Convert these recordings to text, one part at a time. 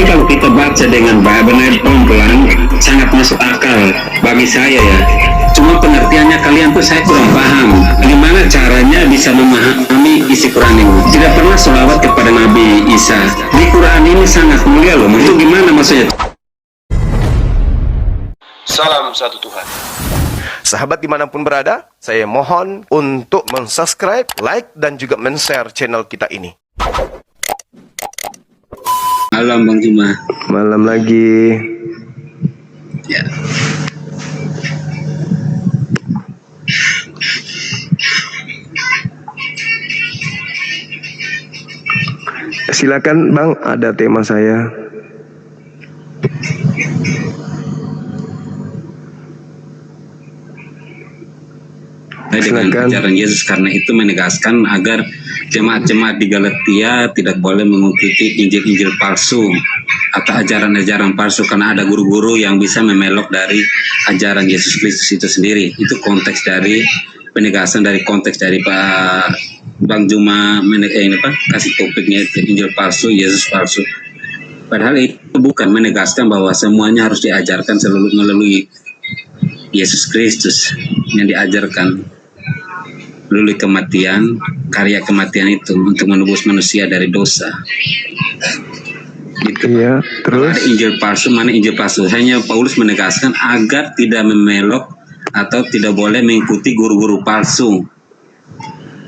Ini kalau kita baca dengan benar pelan-pelan sangat masuk akal bagi saya ya. Cuma pengertiannya kalian tuh saya kurang paham. Gimana caranya bisa memahami isi Quran ini? Tidak pernah sholawat kepada Nabi Isa. Di Quran ini sangat mulia loh. Itu gimana maksudnya? Salam satu Tuhan. Sahabat dimanapun berada, saya mohon untuk mensubscribe, like, dan juga men-share channel kita ini. Malam Bang Juma. Malam lagi. Ya. Silakan Bang, ada tema saya. Dengan ajaran Yesus, karena itu menegaskan agar jemaat-jemaat di Galatia tidak boleh mengikuti injil-injil palsu atau ajaran-ajaran palsu, karena ada guru-guru yang bisa memelok dari ajaran Yesus Kristus itu sendiri. Itu konteks dari penegasan dari konteks dari Pak Bang Juma kasih topiknya itu injil palsu, Yesus palsu. Padahal itu bukan menegaskan bahwa semuanya harus diajarkan selalu melalui Yesus Kristus yang diajarkan melalui kematian, karya kematian itu untuk menebus manusia dari dosa. Gitu. Iya, terus ada injil palsu, mana injil palsu? Hanya Paulus menegaskan agar tidak memelok atau tidak boleh mengikuti guru-guru palsu.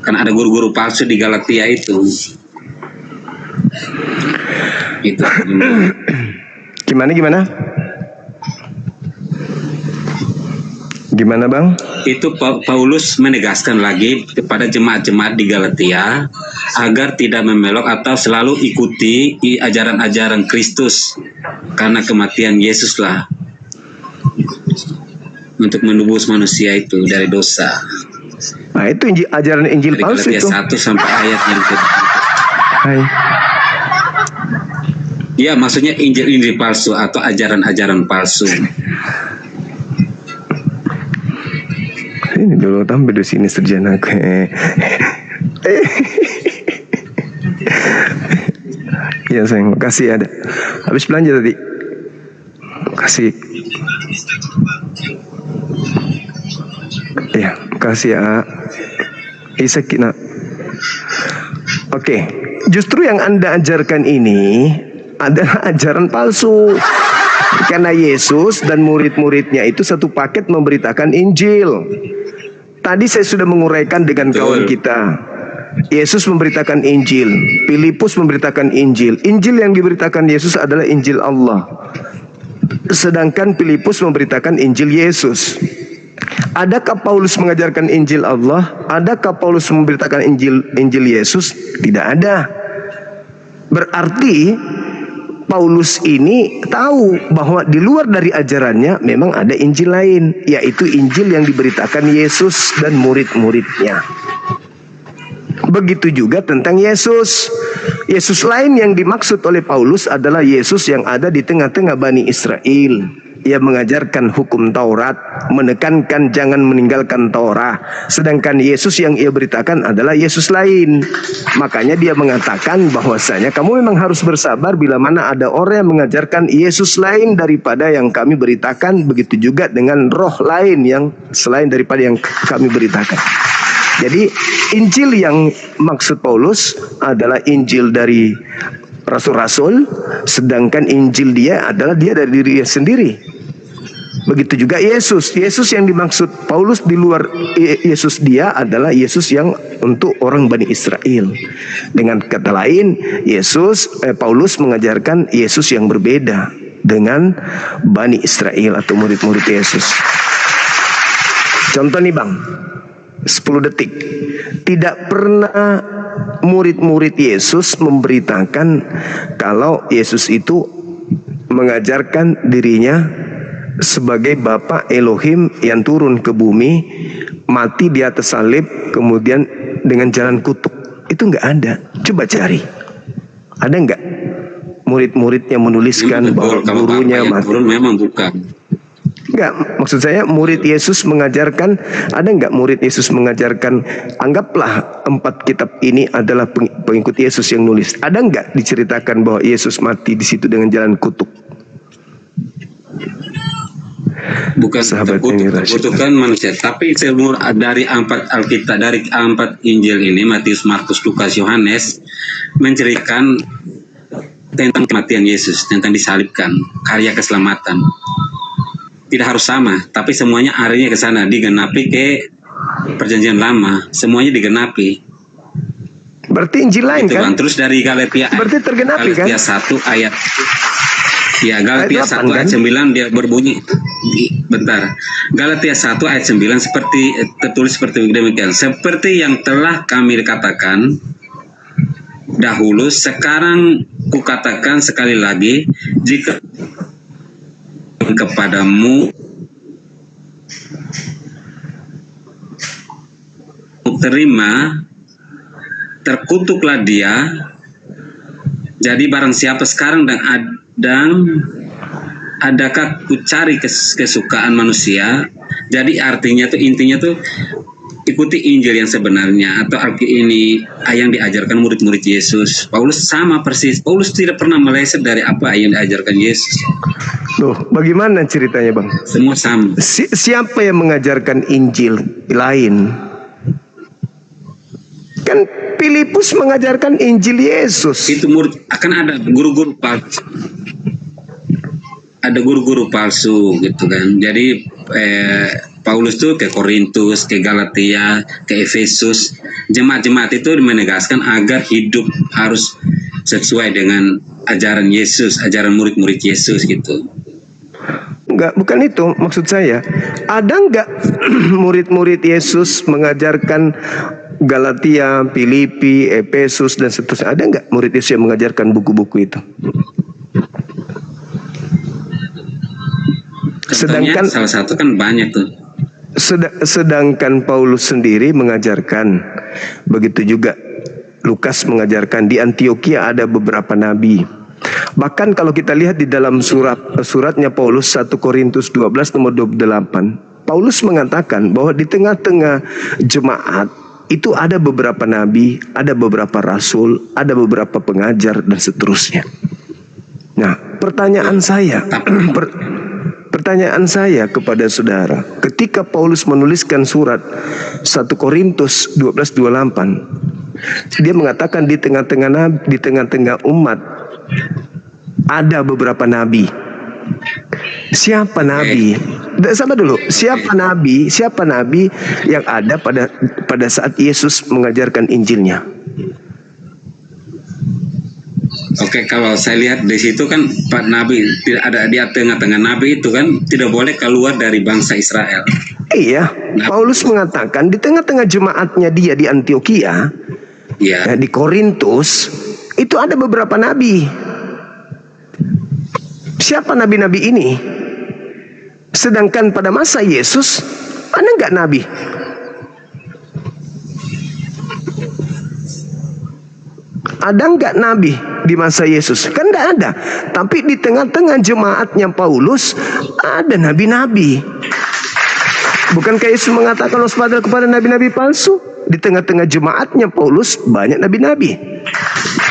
Karena ada guru-guru palsu di Galatia itu. Itu. Gimana? Gimana Bang? Itu Paulus menegaskan lagi kepada jemaat-jemaat di Galatia agar tidak memelok atau selalu ikuti ajaran-ajaran Kristus, karena kematian Yesuslah untuk menebus manusia itu dari dosa. Nah itu ajaran Injil dari palsu itu. Galatia 1 sampai ayat yang kedua. Hai. Ya, maksudnya injil-injil palsu atau ajaran-ajaran palsu. Ini dulu tampil di sini serjana aku. Ya sayang, makasih ada. Habis belanja tadi. Makasih. Ya, makasih ya. Isakina. Oke, justru yang Anda ajarkan ini adalah ajaran palsu. Karena Yesus dan murid-muridnya itu satu paket memberitakan Injil. Tadi saya sudah menguraikan dengan kawan kita. Yesus memberitakan Injil, Filipus memberitakan Injil. Injil yang diberitakan Yesus adalah Injil Allah. Sedangkan Filipus memberitakan Injil Yesus. Adakah Paulus mengajarkan Injil Allah? Adakah Paulus memberitakan Injil Yesus? Tidak ada. Berarti Paulus ini tahu bahwa di luar dari ajarannya memang ada Injil lain, yaitu Injil yang diberitakan Yesus dan murid-muridnya. Begitu juga tentang Yesus. Yesus lain yang dimaksud oleh Paulus adalah Yesus yang ada di tengah-tengah Bani Israel. Ia mengajarkan hukum Taurat, menekankan jangan meninggalkan Taurat. Sedangkan Yesus yang ia beritakan adalah Yesus lain. Makanya dia mengatakan bahwasanya kamu memang harus bersabar bila mana ada orang yang mengajarkan Yesus lain daripada yang kami beritakan. Begitu juga dengan roh lain yang selain daripada yang kami beritakan. Jadi Injil yang maksud Paulus adalah Injil dari rasul-rasul, sedangkan Injil dia adalah dia dari dirinya sendiri. Begitu juga Yesus. Yesus yang dimaksud Paulus di luar Yesus dia adalah Yesus yang untuk orang Bani Israel. Dengan kata lain, Paulus mengajarkan Yesus yang berbeda dengan Bani Israel atau murid-murid Yesus. Contoh nih Bang, 10 detik. Tidak pernah murid-murid Yesus memberitakan kalau Yesus itu mengajarkan dirinya sebagai Bapa Elohim yang turun ke bumi, mati di atas salib, kemudian dengan jalan kutuk. Itu nggak ada. Coba cari. Ada nggak murid-muridnya menuliskan bahwa gurunya mati? Turun memang bukan. Enggak, maksud saya murid Yesus mengajarkan, ada enggak murid Yesus mengajarkan, anggaplah 4 kitab ini adalah pengikut Yesus yang nulis. Ada enggak diceritakan bahwa Yesus mati di situ dengan jalan kutuk? Bukan terkutukkan manusia, tapi semua dari 4 Alkitab, dari 4 Injil ini, Matius, Markus, Lukas, Yohanes, menceritakan tentang kematian Yesus, tentang disalibkan, karya keselamatan. Tidak harus sama, tapi semuanya arahnya ke sana, digenapi ke perjanjian lama, semuanya digenapi. Berarti Injil lain gitu, kan? Terus dari Galatia, berarti tergenapi Galatia kan? 1 ayat, ya Galatia 1 ayat 9 dia berbunyi, bentar, Galatia 1 ayat 9 seperti tertulis seperti demikian, seperti yang telah kami katakan dahulu, sekarang kukatakan sekali lagi, jika kepadamu terima, terkutuklah dia. Jadi barang siapa sekarang adakah ku cari kesukaan manusia. Jadi artinya tuh, intinya tuh, ikuti Injil yang sebenarnya, atau ini yang diajarkan murid-murid Yesus. Paulus sama persis. Paulus tidak pernah meleset dari apa yang diajarkan Yesus. Loh, bagaimana ceritanya, Bang? Semua sama. Siapa yang mengajarkan Injil lain? Kan Filipus mengajarkan Injil Yesus. Itu murid, akan ada guru-guru palsu. Ada guru-guru palsu gitu kan. Jadi Paulus tuh ke Korintus, ke Galatia, ke Efesus, jemaat-jemaat itu menegaskan agar hidup harus sesuai dengan ajaran Yesus, ajaran murid-murid Yesus gitu. Enggak, bukan itu maksud saya. Ada enggak murid-murid Yesus mengajarkan Galatia, Filipi, Efesus dan seterusnya? Ada enggak murid Yesus yang mengajarkan buku-buku itu? Sedangkan salah satu kan banyak tuh. Sedangkan Paulus sendiri mengajarkan, begitu juga Lukas mengajarkan, di Antioquia ada beberapa nabi. Bahkan kalau kita lihat di dalam suratnya Paulus 1 Korintus 12 nomor 28, Paulus mengatakan bahwa di tengah-tengah jemaat itu ada beberapa nabi, ada beberapa rasul, ada beberapa pengajar dan seterusnya. Nah, pertanyaan saya kepada saudara, ketika Paulus menuliskan surat 1 Korintus 12:28, dia mengatakan di tengah-tengah umat ada beberapa nabi. Siapa nabi? Sama dulu, siapa nabi yang ada pada saat Yesus mengajarkan Injilnya? Oke, kalau saya lihat di situ kan Pak Nabi tidak ada di tengah-tengah nabi itu kan tidak boleh keluar dari bangsa Israel. Iya, Paulus mengatakan di tengah-tengah jemaatnya dia di Antioquia, di Korintus itu ada beberapa nabi. Siapa nabi-nabi ini? Sedangkan pada masa Yesus ada nggak nabi? Ada nggak nabi di masa Yesus? Kan nggak ada. Tapi di tengah-tengah jemaatnya Paulus ada nabi-nabi. Bukankah Yesus mengatakan waspada kepada nabi-nabi palsu? Di tengah-tengah jemaatnya Paulus banyak nabi-nabi.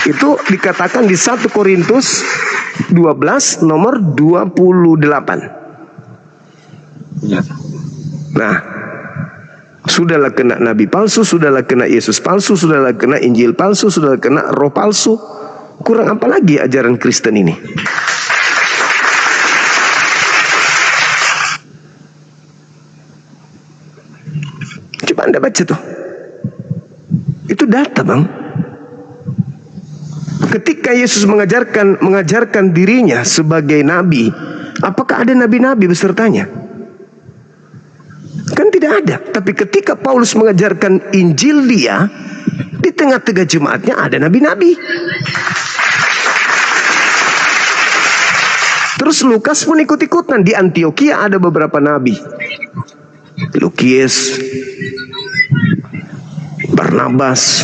Itu dikatakan di 1 Korintus 12 nomor 28. Nah, sudahlah kena nabi palsu, sudahlah kena Yesus palsu, sudahlah kena Injil palsu, sudahlah kena roh palsu. Kurang apa lagi ajaran Kristen ini? Coba Anda baca tuh. Itu data, Bang. Ketika Yesus mengajarkan dirinya sebagai nabi, apakah ada nabi-nabi besertanya? Kan tidak ada. Tapi ketika Paulus mengajarkan Injil dia, di tengah-tengah jemaatnya ada nabi-nabi. Terus Lukas pun ikut-ikutan. Di Antioquia ada beberapa nabi. Lukius, Barnabas.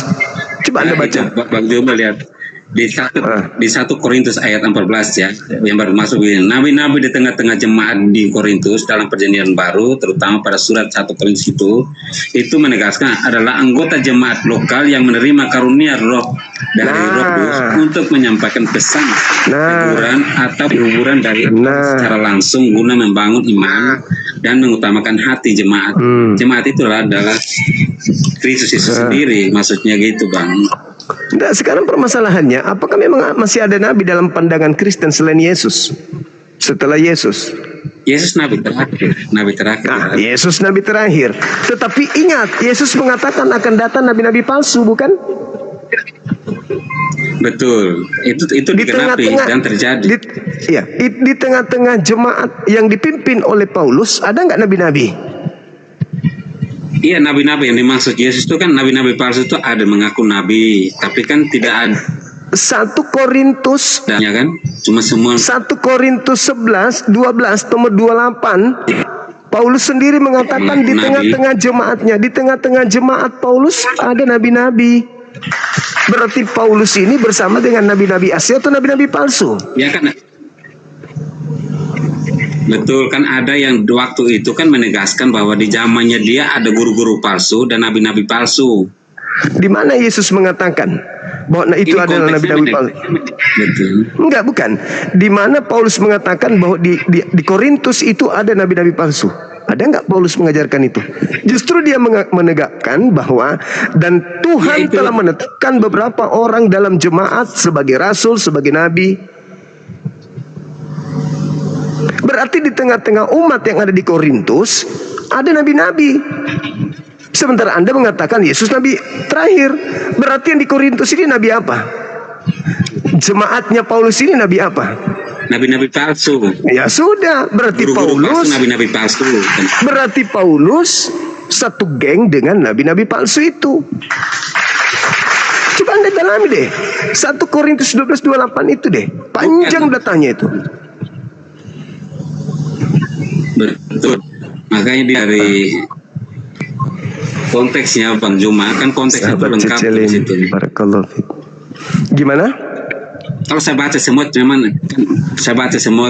Coba Anda baca. Bang Joma lihat. di 1 Korintus ayat 14 ya, yang baru masuk ini. Nabi-nabi di tengah-tengah jemaat di Korintus dalam perjanjian baru, terutama pada surat 1 Korintus itu menegaskan adalah anggota jemaat lokal yang menerima karunia roh dari Roh Kudus untuk menyampaikan pesan, teguran atau hiburan dari Allah secara langsung guna membangun iman dan mengutamakan hati jemaat. Jemaat itu adalah Kristus Yesus sendiri, maksudnya gitu, Bang. Nah, sekarang permasalahannya, apakah memang masih ada nabi dalam pandangan Kristen selain Yesus? Setelah Yesus? Yesus nabi terakhir. Nah, Yesus nabi terakhir. Tetapi ingat, Yesus mengatakan akan datang nabi-nabi palsu, bukan? Betul. Itu digenapi dan terjadi. Di tengah-tengah jemaat yang dipimpin oleh Paulus, ada nggak nabi-nabi? Iya, nabi-nabi yang dimaksud Yesus itu kan nabi-nabi palsu itu ada mengaku nabi, tapi kan tidak ada. 1 Korintus ya kan? Cuma semua 1 Korintus 11, 12, nomor 28, Paulus sendiri mengatakan di tengah-tengah jemaatnya, di tengah-tengah jemaat Paulus ada nabi-nabi. Berarti Paulus ini bersama dengan nabi-nabi asli atau nabi-nabi palsu? Ya kan? Betul, kan ada yang waktu itu kan menegaskan bahwa di zamannya dia ada guru-guru palsu dan nabi-nabi palsu. Di mana Yesus mengatakan bahwa itu ini adalah nabi-nabi palsu? Betul. Enggak, bukan. Di mana Paulus mengatakan bahwa di Korintus itu ada nabi-nabi palsu? Ada enggak Paulus mengajarkan itu? Justru dia menegakkan bahwa dan Tuhan telah menetapkan beberapa orang dalam jemaat sebagai rasul, sebagai nabi. Berarti di tengah-tengah umat yang ada di Korintus ada nabi-nabi. Sementara Anda mengatakan Yesus nabi terakhir. Berarti yang di Korintus ini nabi apa? Jemaatnya Paulus ini nabi apa? Nabi-nabi palsu. Ya sudah, berarti Paulus nabi-nabi palsu. Berarti Paulus satu geng dengan nabi-nabi palsu itu. Coba Anda dalami deh. 1 Korintus 12:28 itu deh. Panjang datanya itu. Betul. Makanya dari konteksnya Bang Juma kan konteksnya itu lengkap di situ. Gimana? Kalau saya baca semua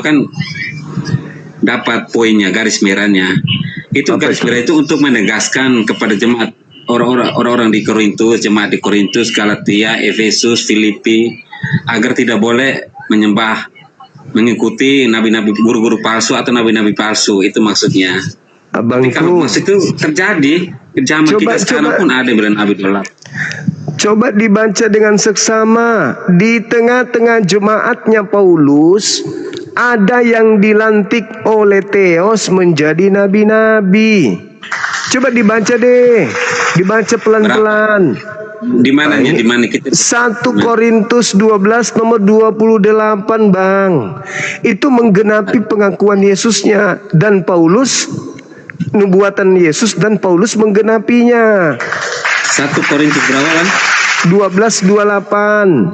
kan dapat poinnya, garis merahnya. Itu garis merah itu untuk menegaskan kepada jemaat orang-orang di Korintus, jemaat di Korintus, Galatia, Efesus, Filipi, agar tidak boleh mengikuti nabi-nabi, guru-guru palsu atau nabi-nabi palsu. Itu maksudnya. Tapi kalau maksud itu terjadi di zaman kita sekarang pun ada nabi dolak. Coba dibaca dengan seksama. Di tengah-tengah jemaatnya Paulus ada yang dilantik oleh Theos menjadi nabi-nabi. Coba dibaca deh, dibaca pelan-pelan. Di mananya? Di mana kita? 1 Korintus 12 nomor 28, Bang. Itu menggenapi pengakuan Yesusnya dan Paulus, nubuatan Yesus dan Paulus menggenapinya. 1 Korintus berapa, Bang? 12:28.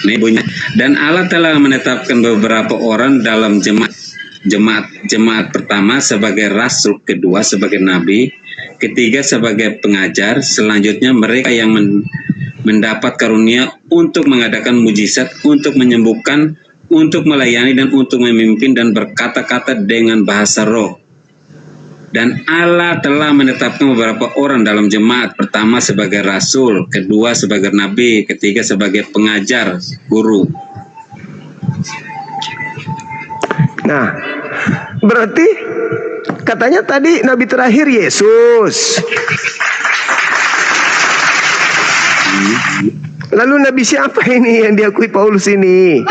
Ini bunyi. Dan Allah telah menetapkan beberapa orang dalam jemaat pertama sebagai rasul, kedua sebagai nabi, ketiga sebagai pengajar, selanjutnya mereka yang mendapat karunia untuk mengadakan mujizat, untuk menyembuhkan, untuk melayani dan untuk memimpin dan berkata-kata dengan bahasa roh. Dan Allah telah menetapkan beberapa orang dalam jemaat pertama sebagai rasul, kedua sebagai nabi, ketiga sebagai pengajar, guru. Nah, berarti katanya tadi nabi terakhir Yesus. Lalu nabi siapa ini yang diakui Paulus ini?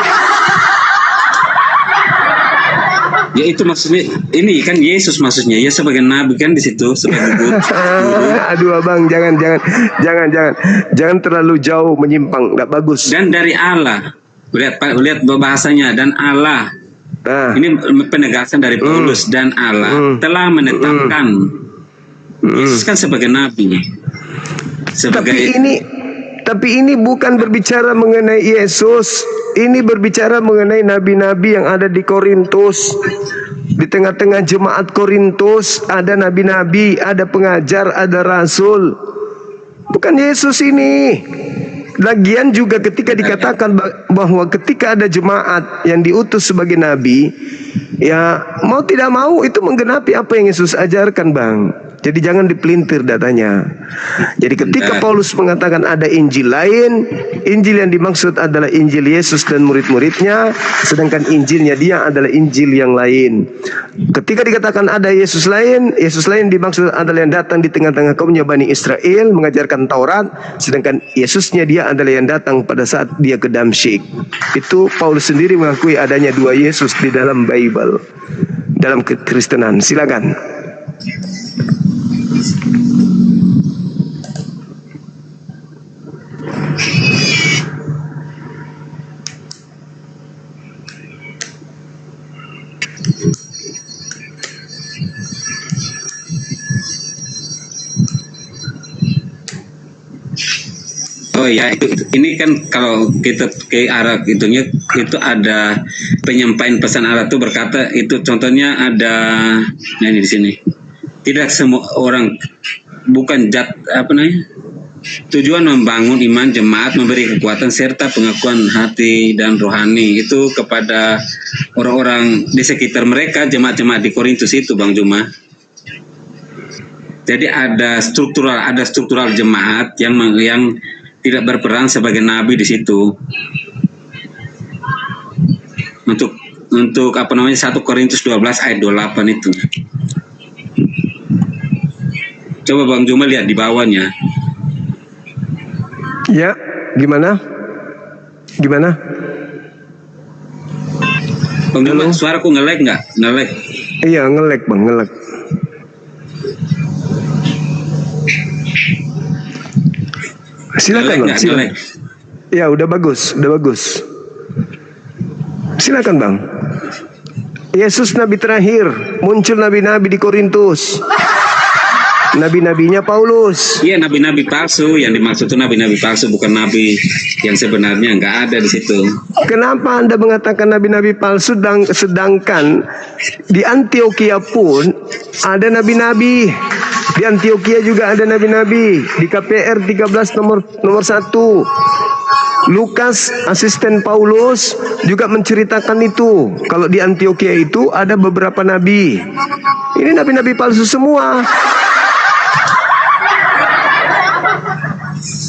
Ya itu maksudnya, ini kan Yesus maksudnya, ya sebagai nabi kan di situ sebagai guru. Aduh abang, jangan terlalu jauh menyimpang, nggak bagus. Dan dari Allah, lihat bahasanya, dan Allah. Ini penegasan dari Paulus, dan Allah telah menetapkan Yesus kan sebagai nabi, sebagai. Tapi Tapi ini bukan berbicara mengenai Yesus. Ini berbicara mengenai nabi-nabi yang ada di Korintus. Di tengah-tengah jemaat Korintus ada nabi-nabi, ada pengajar, ada rasul. Bukan Yesus ini. Lagian juga ketika dikatakan bahwa ketika ada jemaat yang diutus sebagai nabi, ya mau tidak mau itu menggenapi apa yang Yesus ajarkan, Bang. Jadi jangan dipelintir datanya. Jadi ketika Paulus mengatakan ada Injil lain, Injil yang dimaksud adalah Injil Yesus dan murid-muridnya, sedangkan Injilnya dia adalah Injil yang lain. Ketika dikatakan ada Yesus lain dimaksud adalah yang datang di tengah-tengah kaumnya Bani Israel, mengajarkan Taurat, sedangkan Yesusnya dia adalah yang datang pada saat dia ke Damsyik. Itu Paulus sendiri mengakui adanya dua Yesus di dalam Bible, dalam kekristenan. Silakan. Oh ya, ini kan kalau kita ke arah itunya, itu ada penyampaian pesan Allah itu berkata, itu contohnya ada ini di sini. Tidak semua orang, bukan tujuan membangun iman jemaat, memberi kekuatan serta pengakuan hati dan rohani itu kepada orang-orang di sekitar mereka, jemaat-jemaat di Korintus itu, Bang Juma. Jadi ada struktural jemaat yang tidak berperan sebagai nabi di situ. Untuk 1 Korintus 12 ayat 28 itu. Coba Bang Juma lihat di bawahnya. Ya, gimana? Bang Juma, suaraku nge-lag nggak? Nge-lag. Iya, nge-lag, Bang, nge-lag. Silakan, Bang. Silakan. Ya, udah bagus. Silakan, Bang. Yesus nabi terakhir, muncul nabi-nabi di Korintus. Nabi-nabinya Paulus. Iya, nabi-nabi palsu. Yang dimaksud itu nabi-nabi palsu, bukan nabi yang sebenarnya, nggak ada di situ. Kenapa Anda mengatakan nabi-nabi palsu sedangkan di Antioquia pun ada nabi-nabi? Di Antioquia juga ada nabi-nabi. Di KPR 13 nomor 1. Lukas, asisten Paulus, juga menceritakan itu. Kalau di Antioquia itu ada beberapa nabi. Ini nabi-nabi palsu semua.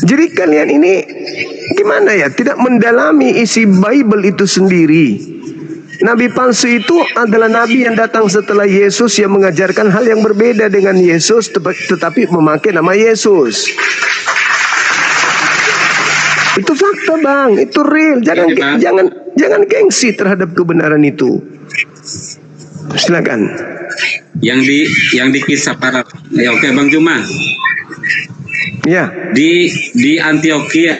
Jadi kalian ini gimana ya? Tidak mendalami isi Bible itu sendiri. Nabi palsu itu adalah nabi yang datang setelah Yesus, yang mengajarkan hal yang berbeda dengan Yesus, tetapi memakai nama Yesus. Itu fakta, Bang. Itu real. Jangan gengsi terhadap kebenaran itu. Silakan. Yang di kisah para. Ya, oke, Bang Juma. Ya. Di Antioquia.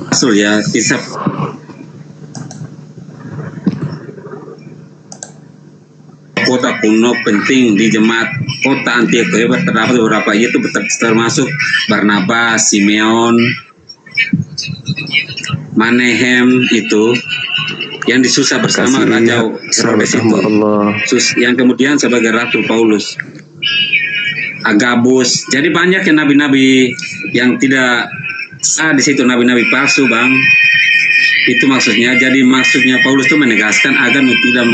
Asal ya kisah. Kota kuno penting di jemaat kota Antioquia terdapat beberapa, yaitu termasuk Barnabas, Simeon, Manehem itu yang disusah bersama Raja Herodes itu, yang kemudian sebagai Ratu Paulus, Agabus. Jadi banyak yang nabi-nabi yang tidak sah di situ, nabi-nabi palsu, Bang. Itu maksudnya. Jadi maksudnya Paulus itu menegaskan agar tidak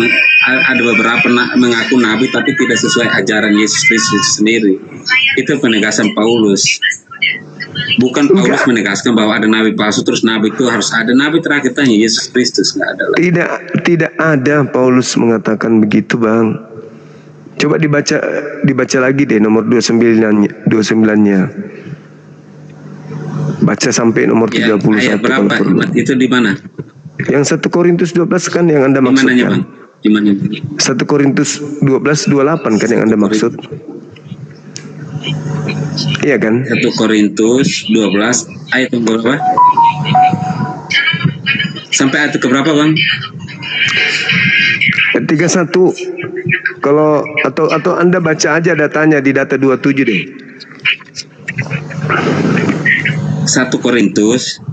ada beberapa mengaku nabi tapi tidak sesuai ajaran Yesus Kristus sendiri. Itu penegasan Paulus. Bukan Paulus menegaskan bahwa ada nabi palsu terus nabi itu harus ada. Nabi terakhir hanya Yesus Kristus, nggak ada lagi. Tidak ada Paulus mengatakan begitu, Bang. Coba dibaca lagi deh nomor 29-nya. Baca sampai nomor 31. Ayat berapa? Itu di mana? Yang 1 Korintus 12 kan yang Anda maksudkan. Di mana? 1 Korintus 12:28 kan yang Anda maksud. Iya kan? 1 Korintus 12 ayat berapa? Sampai ayat ke berapa, Bang? 31. Kalau atau Anda baca aja datanya di data 27 deh. 1 Korintus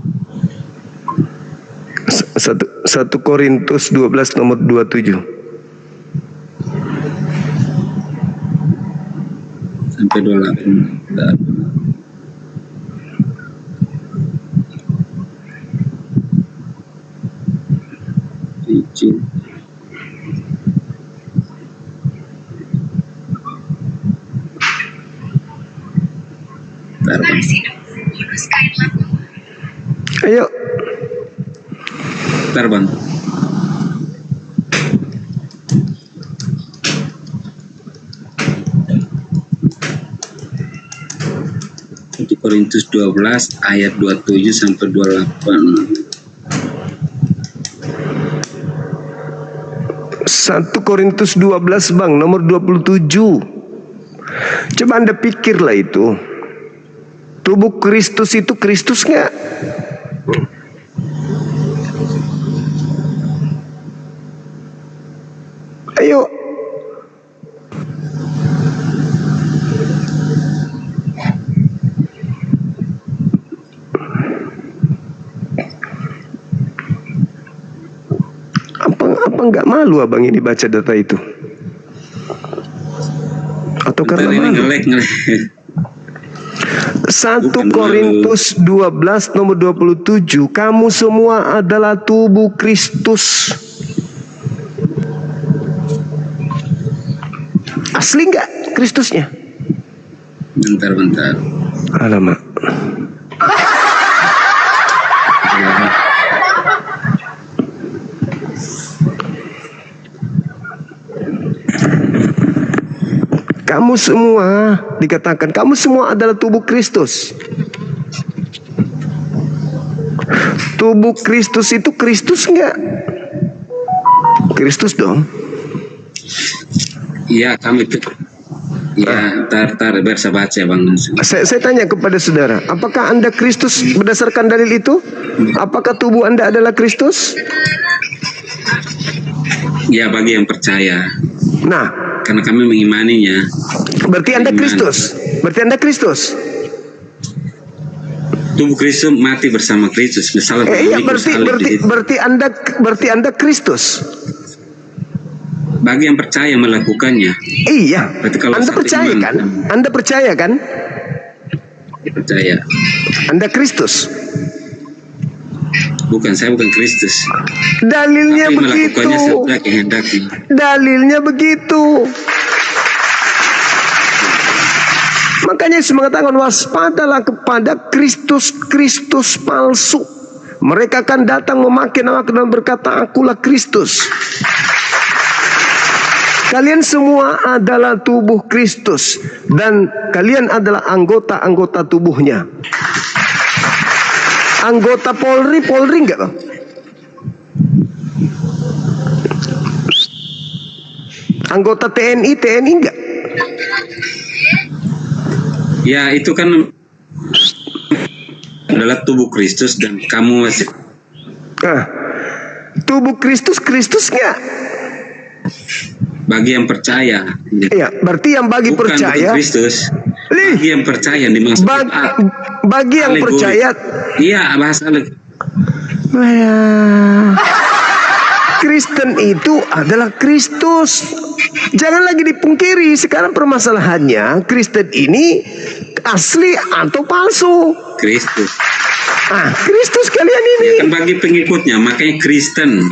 1 Korintus 12 nomor 27 sampai 28. Izin. Ayo. Bentar, Bang. Di Korintus 12 ayat 27 sampai 28. 1 Korintus 12 Bang, nomor 27. Coba Anda pikirlah itu. Tubuh Kristus itu Kristus nggak? Ayo. Apa nggak malu abang ini baca data itu? Atau Bentar, karena ini malu? ngelek. 1 Bukan Korintus 12 nomor 27, kamu semua adalah tubuh Kristus. Asli nggak Kristusnya? Bentar. Alamak. Kamu semua, dikatakan kamu semua adalah tubuh Kristus. Tubuh Kristus itu Kristus enggak? Kristus dong. Iya, kami itu. Ya, tar biar saya baca, Bang. Saya tanya kepada saudara, apakah Anda Kristus berdasarkan dalil itu? Apakah tubuh Anda adalah Kristus? Ya, bagi yang percaya. Nah, Karena kami mengimaninya. berarti Anda Kristus. Berarti Anda Kristus. Tubuh Kristus mati bersama Kristus. Misalnya Iya, berarti Anda Kristus. bagi yang percaya melakukannya. Iya. Berarti kalau Anda satu percaya iman, kan? Anda percaya kan? Percaya. Anda Kristus. Bukan, saya bukan Kristus. Dalilnya Tapi begitu. melakukannya sesuai kehendaknya. Dalilnya begitu. Makanya Yesus mengatakan, waspadalah kepada Kristus palsu. Mereka akan datang memakai namaku dan berkata, akulah Kristus. Kalian semua adalah tubuh Kristus dan kalian adalah anggota-anggota tubuhnya. Anggota Polri enggak, Bang? Anggota TNI enggak? Ya, itu kan adalah tubuh Kristus dan kamu masih. Nah, tubuh Kristus enggak? Bagi yang percaya. Iya, berarti yang bagi Bukan percaya. Kristus. Bagi yang percaya dimaksud. Bagi yang alegori. percaya. Iya, bahasa alegori. Kristen itu adalah Kristus. Jangan lagi dipungkiri. Sekarang permasalahannya, Kristen ini asli atau palsu? Kristus. Kristus kalian ini. Ya kan bagi pengikutnya, makanya Kristen.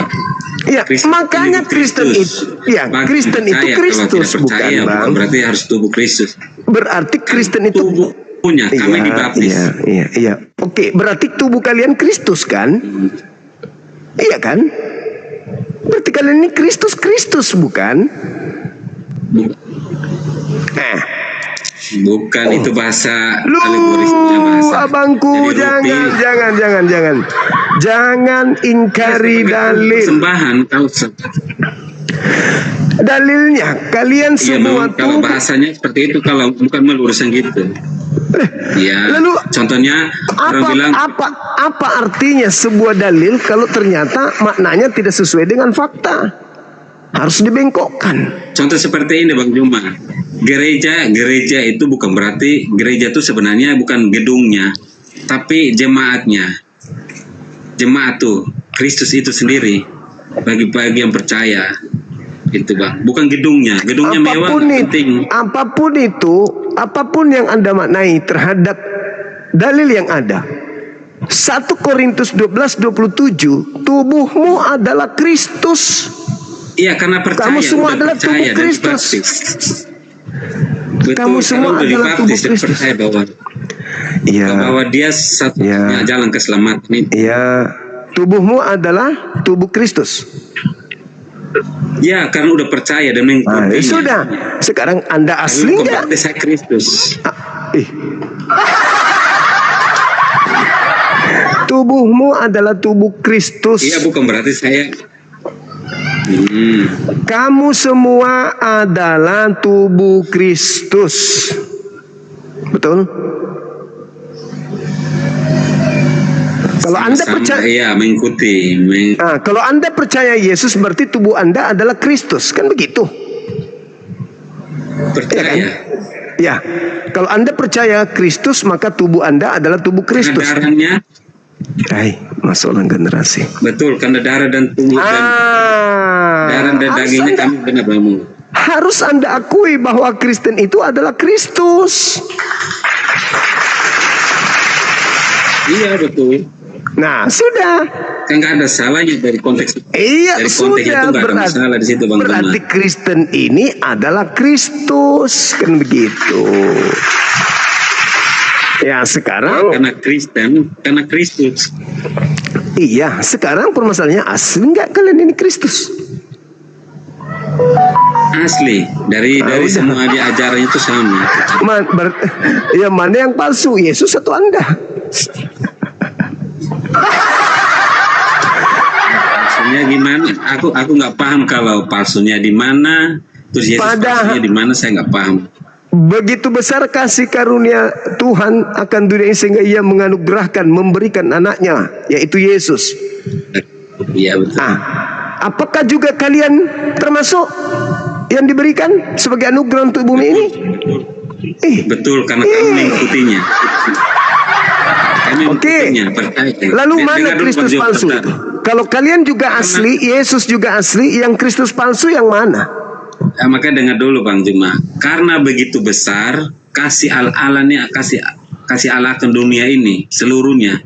Ya, makanya Kristen itu, ya, Kristen itu Kristus, bukan, Bang? Berarti harus tubuh Kristus. Berarti Kristen itu tubuhnya, kami dibaptis. Iya. Oke, berarti tubuh kalian Kristus kan? Iya kan? Berarti kalian ini Kristus, bukan? Bukan, itu bahasa alegorisnya bahasa. Abangku, jangan ingkari dalil. Persembahan kalau dalilnya kalian semua kalau bahasanya seperti itu, kalau bukan meluruskan gitu. Ya. Lalu contohnya orang bilang apa artinya sebuah dalil kalau ternyata maknanya tidak sesuai dengan fakta? Harus dibengkokkan. Contoh seperti ini, Bang Juma. Gereja itu bukan berarti gereja itu sebenarnya bukan gedungnya, tapi jemaat tuh Kristus itu sendiri bagi yang percaya itu bang, bukan gedungnya mewah penting. Apapun yang Anda maknai terhadap dalil yang ada, 1 Korintus 12:27, tubuhmu adalah Kristus. Iya, karena percaya. Kamu semua adalah tubuh Kristus. Kamu semua adalah tubuh Kristus. Percaya bahwa dia satunya jalan keselamatan. Iya, tubuhmu adalah tubuh Kristus. Ya, karena udah percaya dan mengikutinya. Sudah. Sekarang Anda asli nggak? Saya Kristus. Tubuhmu adalah tubuh Kristus. Iya, bukan berarti saya. Kamu semua adalah tubuh Kristus. Betul? Kalau Anda percaya, iya, mengikuti. Kalau Anda percaya Yesus, berarti tubuh Anda adalah Kristus, kan begitu? Percaya. Ya, kan? Ya. Kalau Anda percaya Kristus, maka tubuh Anda adalah tubuh Kristus. Darahnya. Masalah generasi. Betul, karena darah dan tubuh darah dan dagingnya kami benar bangun. Harus Anda akui bahwa Kristen itu adalah Kristus. Iya, betul. Nah, sudah. Kan nggak ada salahnya dari konteks. Iya, dari konteks sudah. Itu nggak ada masalah di situ, Bang. Berarti Kristen ini adalah Kristus, kan begitu. Ya, sekarang karena Kristus. Iya, sekarang permasalahannya, asli nggak kalian ini Kristus? Asli, dari semua diajaran itu sama. Mana yang palsu, Yesus atau Anda? Palsunya gimana? Aku nggak paham kalau palsunya di mana, terus Yesus palsunya di mana, saya nggak paham. Begitu besar kasih karunia Tuhan akan dunia ini sehingga Ia menganugerahkan, memberikan anaknya, yaitu Yesus. Iya, betul. Apakah juga kalian termasuk yang diberikan sebagai anugerah untuk bumi ini? Betul, karena kami mengikutinya. Oke. Lalu mana Kristus palsu itu? Kalau kalian juga asli, Yesus juga asli, yang Kristus palsu yang mana? Maka dengar dulu Bang Juma. Karena begitu besar kasih kasih Allah ke dunia ini seluruhnya.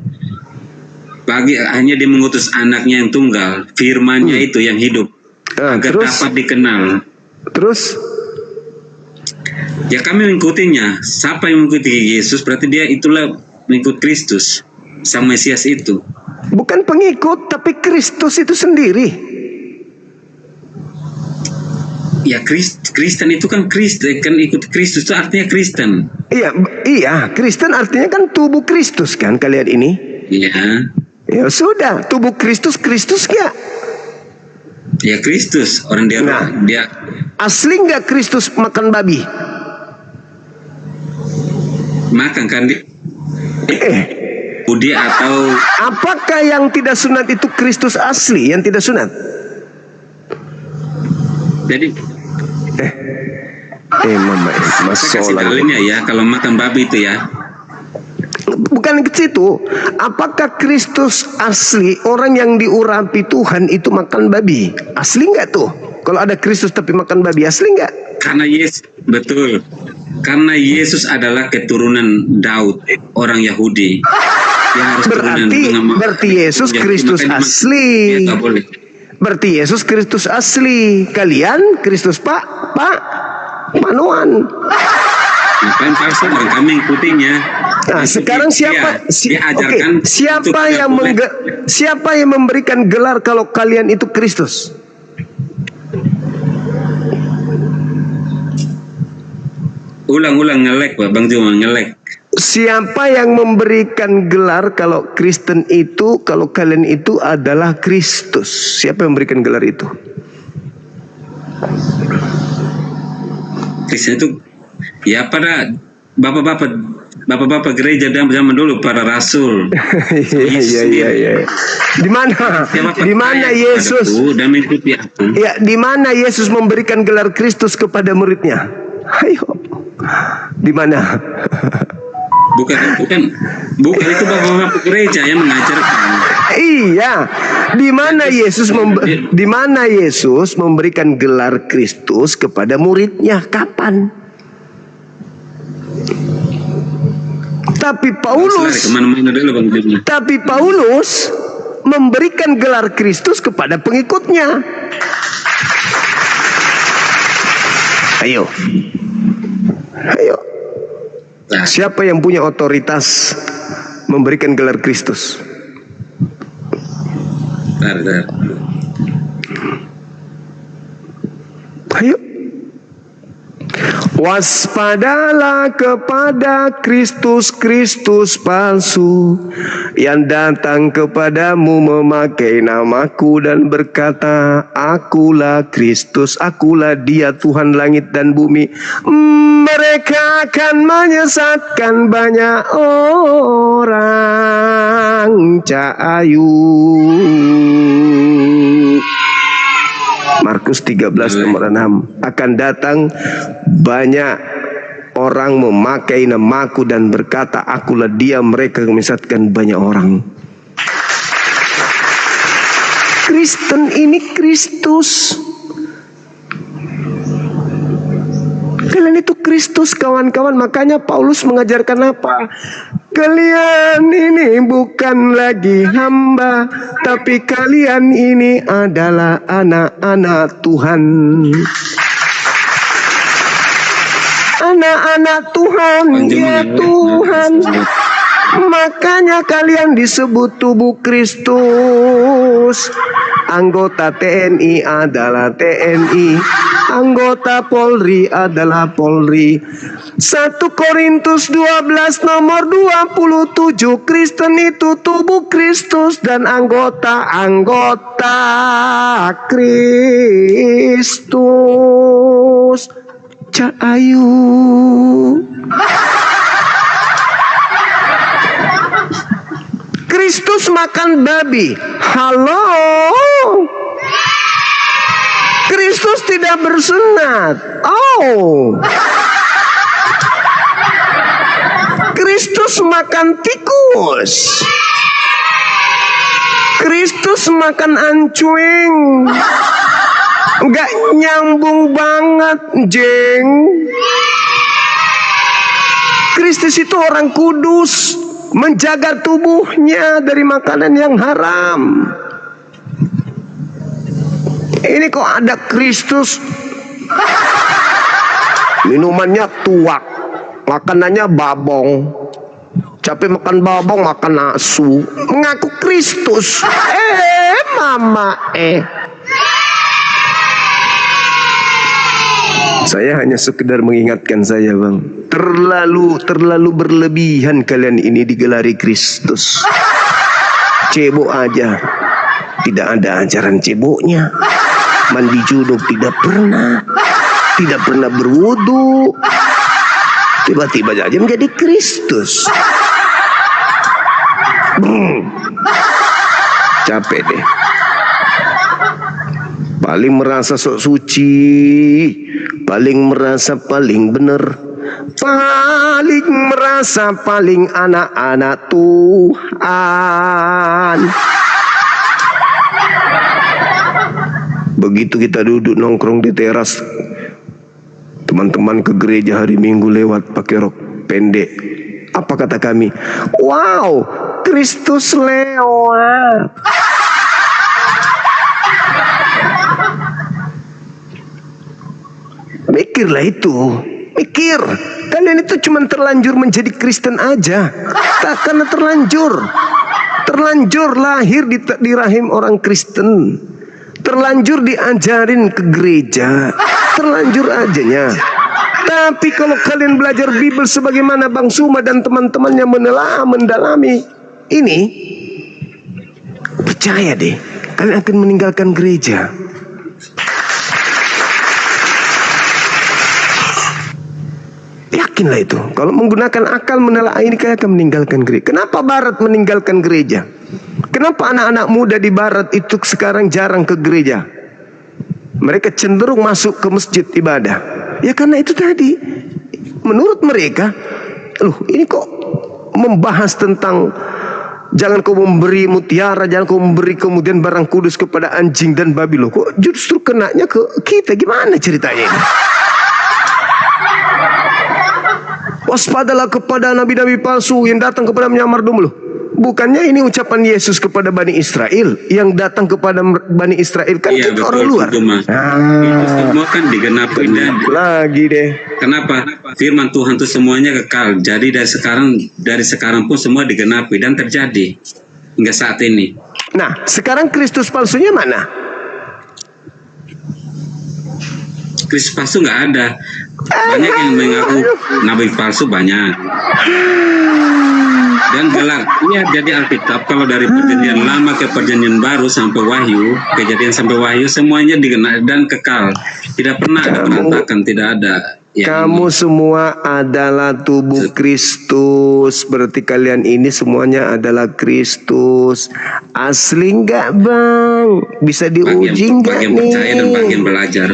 Hanya Dia mengutus anaknya yang tunggal, firman-Nya itu yang hidup, agar dapat dikenal. Terus? Ya kami mengikutinya. Siapa yang mengikuti Yesus berarti dia itulah mengikut Kristus, Sang Mesias itu. Bukan pengikut, tapi Kristus itu sendiri. Ya Kristen itu kan ikut Kristus itu artinya Kristen. Iya, Kristen artinya kan tubuh Kristus kan kalian ini. Iya. Ya sudah, tubuh Kristus ya. Ya Kristus, orang dia. Asli nggak Kristus makan babi? Makan kan dia. Budi atau apakah yang tidak sunat itu Kristus asli yang tidak sunat? Jadi masalah ya kalau makan babi itu ya. Bukan ke situ. Apakah Kristus asli orang yang diurapi Tuhan itu makan babi? Asli nggak tuh? Kalau ada Kristus tapi makan babi, asli nggak? Karena betul. Karena Yesus adalah keturunan Daud, orang Yahudi. Berarti Yesus Kristus asli. Berarti Yesus Kristus asli. Kalian Kristus Pak Manuan. Ngapain palsu? Kami ikutinya. Nah, sekarang siapa yang memberikan gelar kalau kalian itu Kristus? Ulang ngelek Pak, Bang Juma ngelek. Siapa yang memberikan gelar kalau Kristen itu, kalau kalian itu adalah Kristus? Siapa yang memberikan gelar itu? Kristen itu ya pada bapak-bapak gereja zaman dulu, para rasul. Iya. Di mana Yesus? Dan mengikuti aku. Ya, di mana Yesus memberikan gelar Kristus kepada muridnya? Ayo. Di mana? Bukan itu bapak-bapak gereja yang mengajarkan. Iya, di mana Yesus memberikan gelar Kristus kepada muridnya? Kapan? Tapi Paulus memberikan gelar Kristus kepada pengikutnya. Ayo. Siapa yang punya otoritas memberikan gelar Kristus? Ayo. Waspadalah kepada Kristus palsu yang datang kepadamu memakai namaku dan berkata, akulah Kristus, akulah Dia Tuhan langit dan bumi. Mereka akan menyesatkan banyak orang. Cahayu. Markus 13 nomor 6. Akan datang banyak orang memakai namaku dan berkata, akulah Dia. Mereka menyesatkan banyak orang. Kristen ini Kristus. Kalian itu Kristus, kawan-kawan. Makanya Paulus mengajarkan apa? Kalian ini bukan lagi hamba, tapi kalian ini adalah anak-anak Tuhan. Anak-anak Tuhan, ya Tuhan. Makanya kalian disebut tubuh Kristus. Anggota TNI adalah TNI, anggota Polri adalah Polri. 1 Korintus 12 nomor 27, Kristen itu tubuh Kristus dan anggota-anggota Kristus. Cahayu. Kristus makan babi. Halo. Kristus tidak bersunat. Oh. Kristus makan tikus. Kristus makan ancuing. Enggak nyambung banget, jeng. Kristus itu orang kudus, menjaga tubuhnya dari makanan yang haram. Ini kok ada Kristus, minumannya tuak, makanannya babong. Capek makan babong, makan asu. Mengaku Kristus. Mama. Saya hanya sekedar mengingatkan saya, Bang. Terlalu berlebihan kalian ini digelari Kristus. Cebok aja. Tidak ada ajaran ceboknya. Mandi junub tidak pernah. Tidak pernah berwudu. Tiba-tiba aja menjadi Kristus. Capek deh. Paling merasa sok suci, paling merasa paling benar, paling merasa paling anak-anak Tuhan. Begitu kita duduk nongkrong di teras, teman-teman ke gereja hari Minggu lewat pakai rok pendek, apa kata kami? Wow, Kristus lewat. Mikirlah itu, mikir. Kalian itu cuma terlanjur menjadi Kristen aja. Tak karena terlanjur lahir di rahim orang Kristen, terlanjur diajarin ke gereja, terlanjur ajanya. Tapi kalau kalian belajar Bible sebagaimana Bang Suma dan teman-temannya mendalami ini, percaya deh, kalian akan meninggalkan gereja. Yakinlah itu. Kalau menggunakan akal menelaah ini, kalian akan meninggalkan gereja. Kenapa Barat meninggalkan gereja? Kenapa anak-anak muda di Barat itu sekarang jarang ke gereja? Mereka cenderung masuk ke masjid ibadah. Ya karena itu tadi. Menurut mereka, Loh, ini kok membahas tentang jangan kau memberi mutiara, jangan kau memberi kemudian barang kudus kepada anjing dan babi. Loh, kok justru kenanya ke kita? Gimana ceritanya ini? Waspadalah kepada nabi-nabi palsu yang datang kepada menyamar domba. Loh, bukannya ini ucapan Yesus kepada Bani Israel yang datang kepada Bani Israel, kan Iya, kita betul, orang luar. itu semua kan digenapi dan Lagi deh. kenapa? Firman Tuhan itu semuanya kekal. Jadi dari sekarang pun semua digenapi dan terjadi hingga saat ini. Nah, sekarang Kristus palsunya mana? Kristus palsu nggak ada. Banyak yang mengaku nabi palsu, banyak. Dan ini jadi Alkitab, kalau dari perjanjian lama ke perjanjian baru sampai Wahyu, kejadian sampai Wahyu, semuanya digenap dan kekal. Tidak pernah ada berantakan, tidak ada. Kamu semua adalah tubuh Kristus. Berarti kalian ini semuanya adalah Kristus. Asli nggak, Bang? Bisa diuji nggak nih? Bagian percaya dan bagian belajar.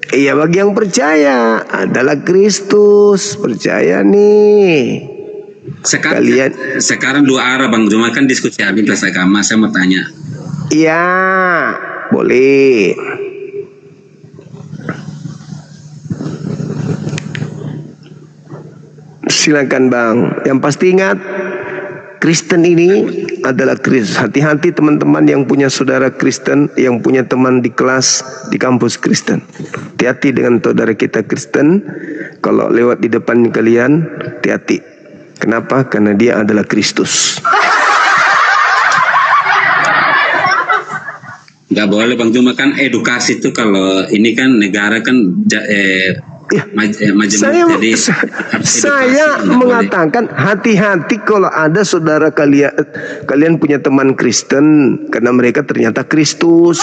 Iya, bagi yang percaya adalah Kristus. Percaya nih. Sekarang dua arah, Bang. Cuma kan diskusi kelas agama. Saya mau tanya. Iya, boleh. Silakan, Bang. Yang pasti ingat, Kristen ini adalah Kristus. Hati-hati teman-teman yang punya saudara Kristen, yang punya teman di kelas di kampus Kristen. Hati-hati dengan saudara kita Kristen. Kalau lewat di depan kalian, hati-hati. Kenapa? Karena dia adalah Kristus. Nggak boleh, Bang. Cuma kan edukasi itu, kalau ini kan negara kan saya mengatakan hati-hati kalau ada saudara kalian punya teman Kristen karena mereka ternyata Kristus.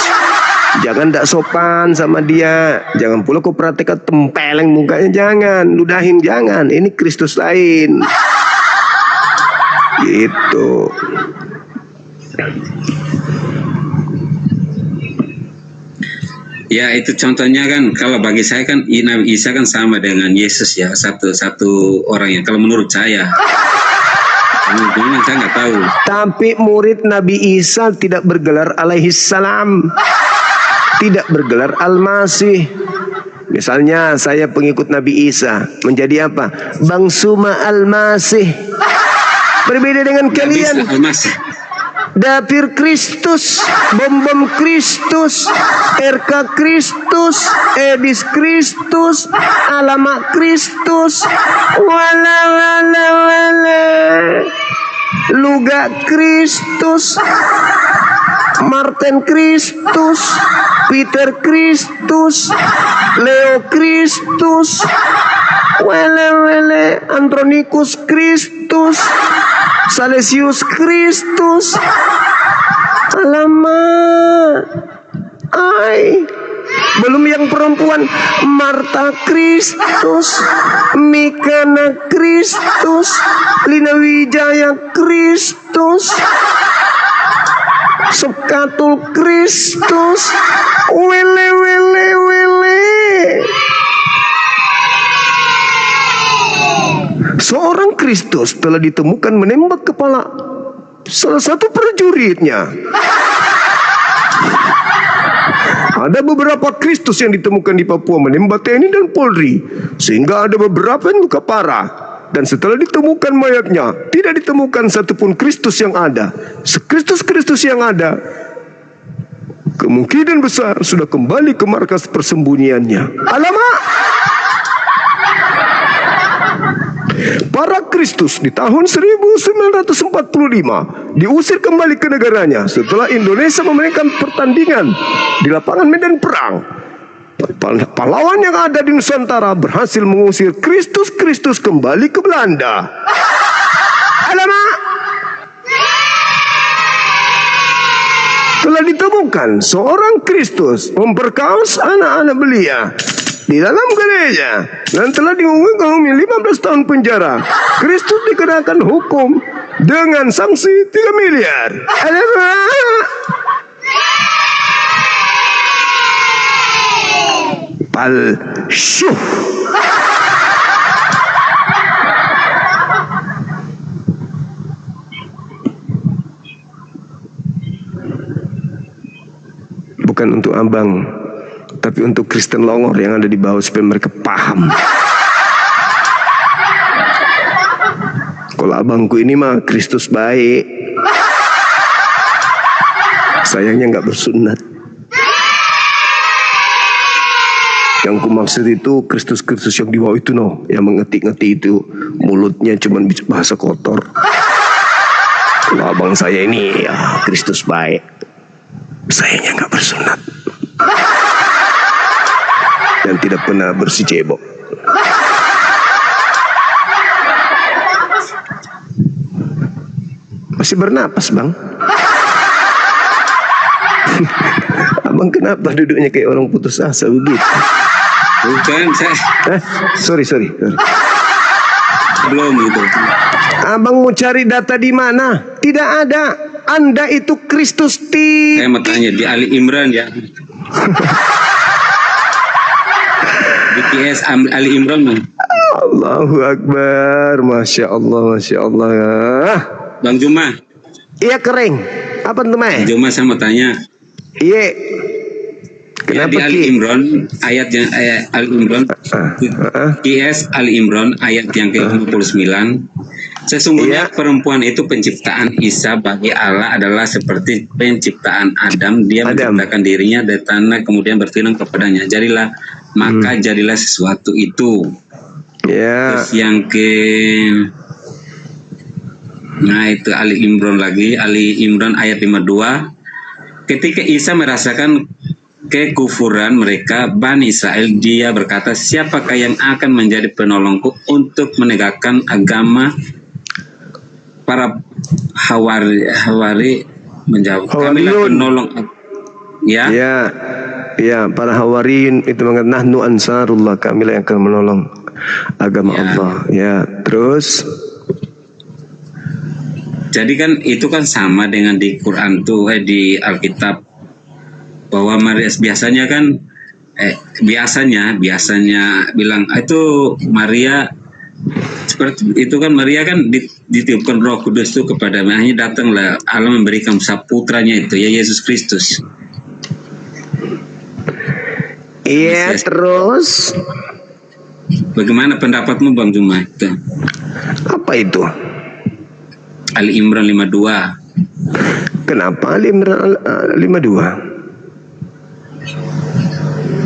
Jangan tidak sopan sama dia. Jangan pula kau perhatikan tempeleng mukanya, jangan, ludahin, jangan. Ini Kristus lain. Gitu. Ya, itu contohnya kan, kalau bagi saya kan Nabi Isa kan sama dengan Yesus ya, satu orang yang kalau menurut saya. Mungkin saya nggak tahu. Tapi murid Nabi Isa tidak bergelar alaihissalam, tidak bergelar al-masih. Misalnya saya pengikut Nabi Isa, menjadi apa? Bang Suma al-masih. Berbeda dengan kalian. Dapir Kristus, bom Kristus, RK Kristus, Edis Kristus, Alamak Kristus, wala Luga Kristus, Martin Kristus, Peter Kristus, Leo Kristus, wele Andronikus Kristus, Salesius Kristus. Alamak. Belum yang perempuan, Marta Kristus, Mikana Kristus, Lina Wijaya Kristus, Sukatul Kristus, wele. Seorang Kristus telah ditemukan menembak kepala salah satu prajuritnya. Ada beberapa Kristus yang ditemukan di Papua menembak TNI dan Polri, sehingga ada beberapa yang luka parah. Dan setelah ditemukan mayatnya, tidak ditemukan satupun Kristus yang ada. Kristus yang ada kemungkinan besar sudah kembali ke markas persembunyiannya. Alamak! Para Kristus di tahun 1945 diusir kembali ke negaranya setelah Indonesia memenangkan pertandingan di lapangan medan perang. Pahlawan yang ada di Nusantara berhasil mengusir Kristus kembali ke Belanda. Alamak! Telah ditemukan seorang Kristus memperkaos anak-anak belia di dalam gereja dan telah dihukum 15 tahun penjara. Kristus dikenakan hukum dengan sanksi 3 miliar. Palsyuh. bukan untuk abang, tapi untuk Kristen Longor yang ada di bawah supaya mereka paham. Kalau abangku ini mah Kristus baik, sayangnya nggak bersunat. Yang ku maksud itu Kristus yang di bawah itu yang mengetik-ngetik itu mulutnya cuma bahasa kotor. Kalau abang saya ini ya Kristus baik, sayangnya nggak bersunat dan tidak pernah bersih cebok. Masih bernapas bang. Abang kenapa duduknya kayak orang putus asa begitu? Bukan, saya. Sorry. Belum gitu. Abang mau cari data di mana? Tidak ada. Anda itu Kristus Saya mau tanya di Ali Imran ya. Di PS Ali Imran man. Allahu Akbar, Masya Allah. Bang Juma. Iya kering. Apa tuh Mai? Juma saya mau tanya. Iya. Ya, Kenapa di Ali Imran ayat yang Ali Imran PS Ali Imran ayat yang ke-59, sesungguhnya perempuan itu penciptaan Isa bagi Allah adalah seperti penciptaan Adam. Dia menciptakan dirinya dari tanah kemudian berfirman kepadanya, jadilah, maka jadilah sesuatu itu. Terus yang nah itu Ali Imran lagi, Ali Imran ayat 52, ketika Isa merasakan kekufuran mereka Bani Israel, dia berkata, siapakah yang akan menjadi penolongku untuk menegakkan agama? Para hawari menjawab, kamilah penolong. Ya, para hawariin itu mengatakan nahnu ansarullah, kamilah yang akan menolong agama Allah. Ya, terus jadi kan itu kan sama dengan di Quran tuh, di Alkitab, bahwa Maria biasanya kan biasanya bilang itu Maria seperti itu kan, Maria kan ditiupkan Roh Kudus itu kepada hanya datanglah Allah memberikan putranya itu ya Yesus Kristus. Iya, terus bagaimana pendapatmu Bang Juma itu? Apa itu? Ali Imran 52. Kenapa Ali Imran 52?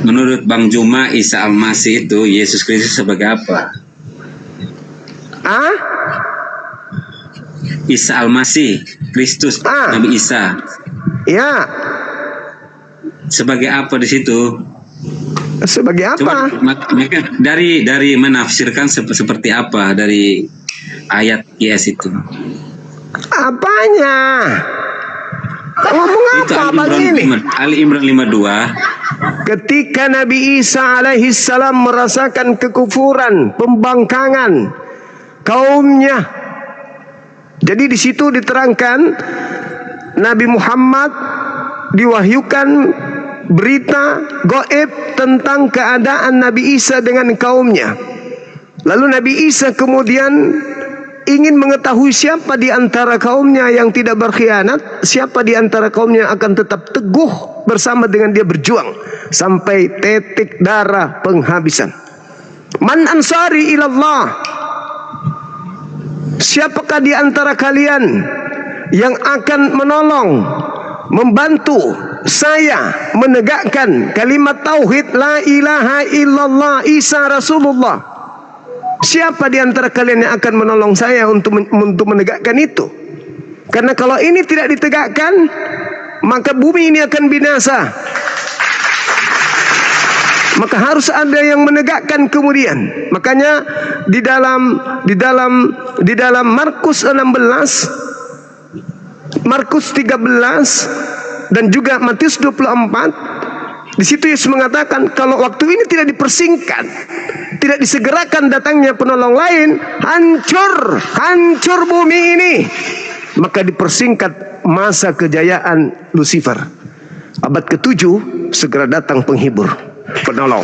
Menurut Bang Juma, Isa Al-Masih itu Yesus Kristus sebagai apa? Isa Al-Masih, Kristus, Nabi Isa. Ya. Sebagai apa di situ? Sebagai apa? Coba, dari menafsirkan seperti apa dari ayat IS itu? Apanya? Ngomong apa Bang ini? Ali Imran 52. Ketika Nabi Isa alaihi salam merasakan kekufuran, pembangkangan kaumnya. Jadi di situ diterangkan Nabi Muhammad diwahyukan berita gaib tentang keadaan Nabi Isa dengan kaumnya. Lalu Nabi Isa kemudian ingin mengetahui siapa di antara kaumnya yang tidak berkhianat, siapa di antara kaumnya akan tetap teguh bersama dengan dia berjuang sampai titik darah penghabisan. Man ansari ilallah, siapakah di antara kalian yang akan menolong, membantu saya menegakkan kalimat tauhid la ilaha illallah Isa Rasulullah? Siapa di antara kalian yang akan menolong saya untuk menegakkan itu? Karena kalau ini tidak ditegakkan, maka bumi ini akan binasa. Maka harus ada yang menegakkan kemudian. Makanya di dalam Markus 16, Markus 13 dan juga Matius 24, di situ Yesus mengatakan kalau waktu ini tidak dipersingkat, tidak disegerakan datangnya penolong lain, hancur bumi ini. Maka dipersingkat masa kejayaan Lucifer. Abad ke-7 segera datang penghibur, penolong.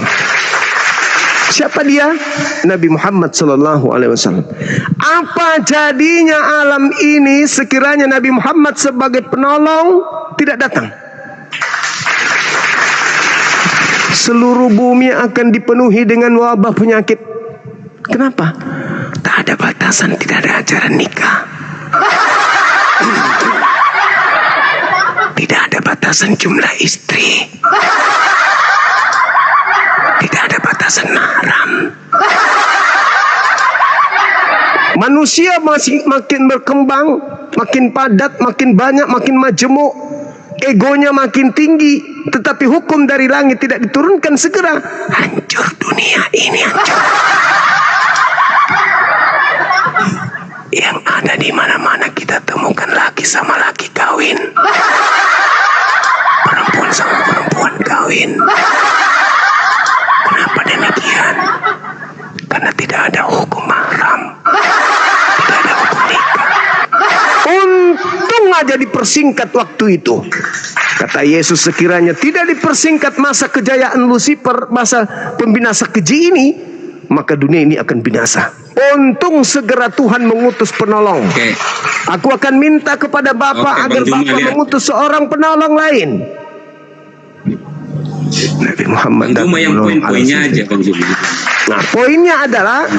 Siapa dia? Nabi Muhammad SAW. Apa jadinya alam ini sekiranya Nabi Muhammad sebagai penolong tidak datang? seluruh bumi akan dipenuhi dengan wabah penyakit. Kenapa? Tak ada batasan, tidak ada ajaran nikah. Tidak ada batasan jumlah istri. Tidak ada batasan mahram. Manusia masih makin berkembang, makin padat, makin banyak, makin majemuk, egonya makin tinggi, tetapi hukum dari langit tidak diturunkan segera. Hancur dunia ini, hancur. Yang ada di mana-mana kita temukan laki sama laki kawin, perempuan sama perempuan kawin. Kenapa demikian? Karena tidak ada hukum mahram, tidak ada hukum nikah. Untung aja dipersingkat waktu itu. Kata Yesus, sekiranya tidak dipersingkat masa kejayaan Lucifer, masa pembinasa keji ini, maka dunia ini akan binasa. Untung segera Tuhan mengutus penolong. Aku akan minta kepada Bapa agar Bapa mengutus seorang penolong lain. Nabi Muhammad. Cuma yang poin-poinnya aja, Bang Juma. Nah, poinnya adalah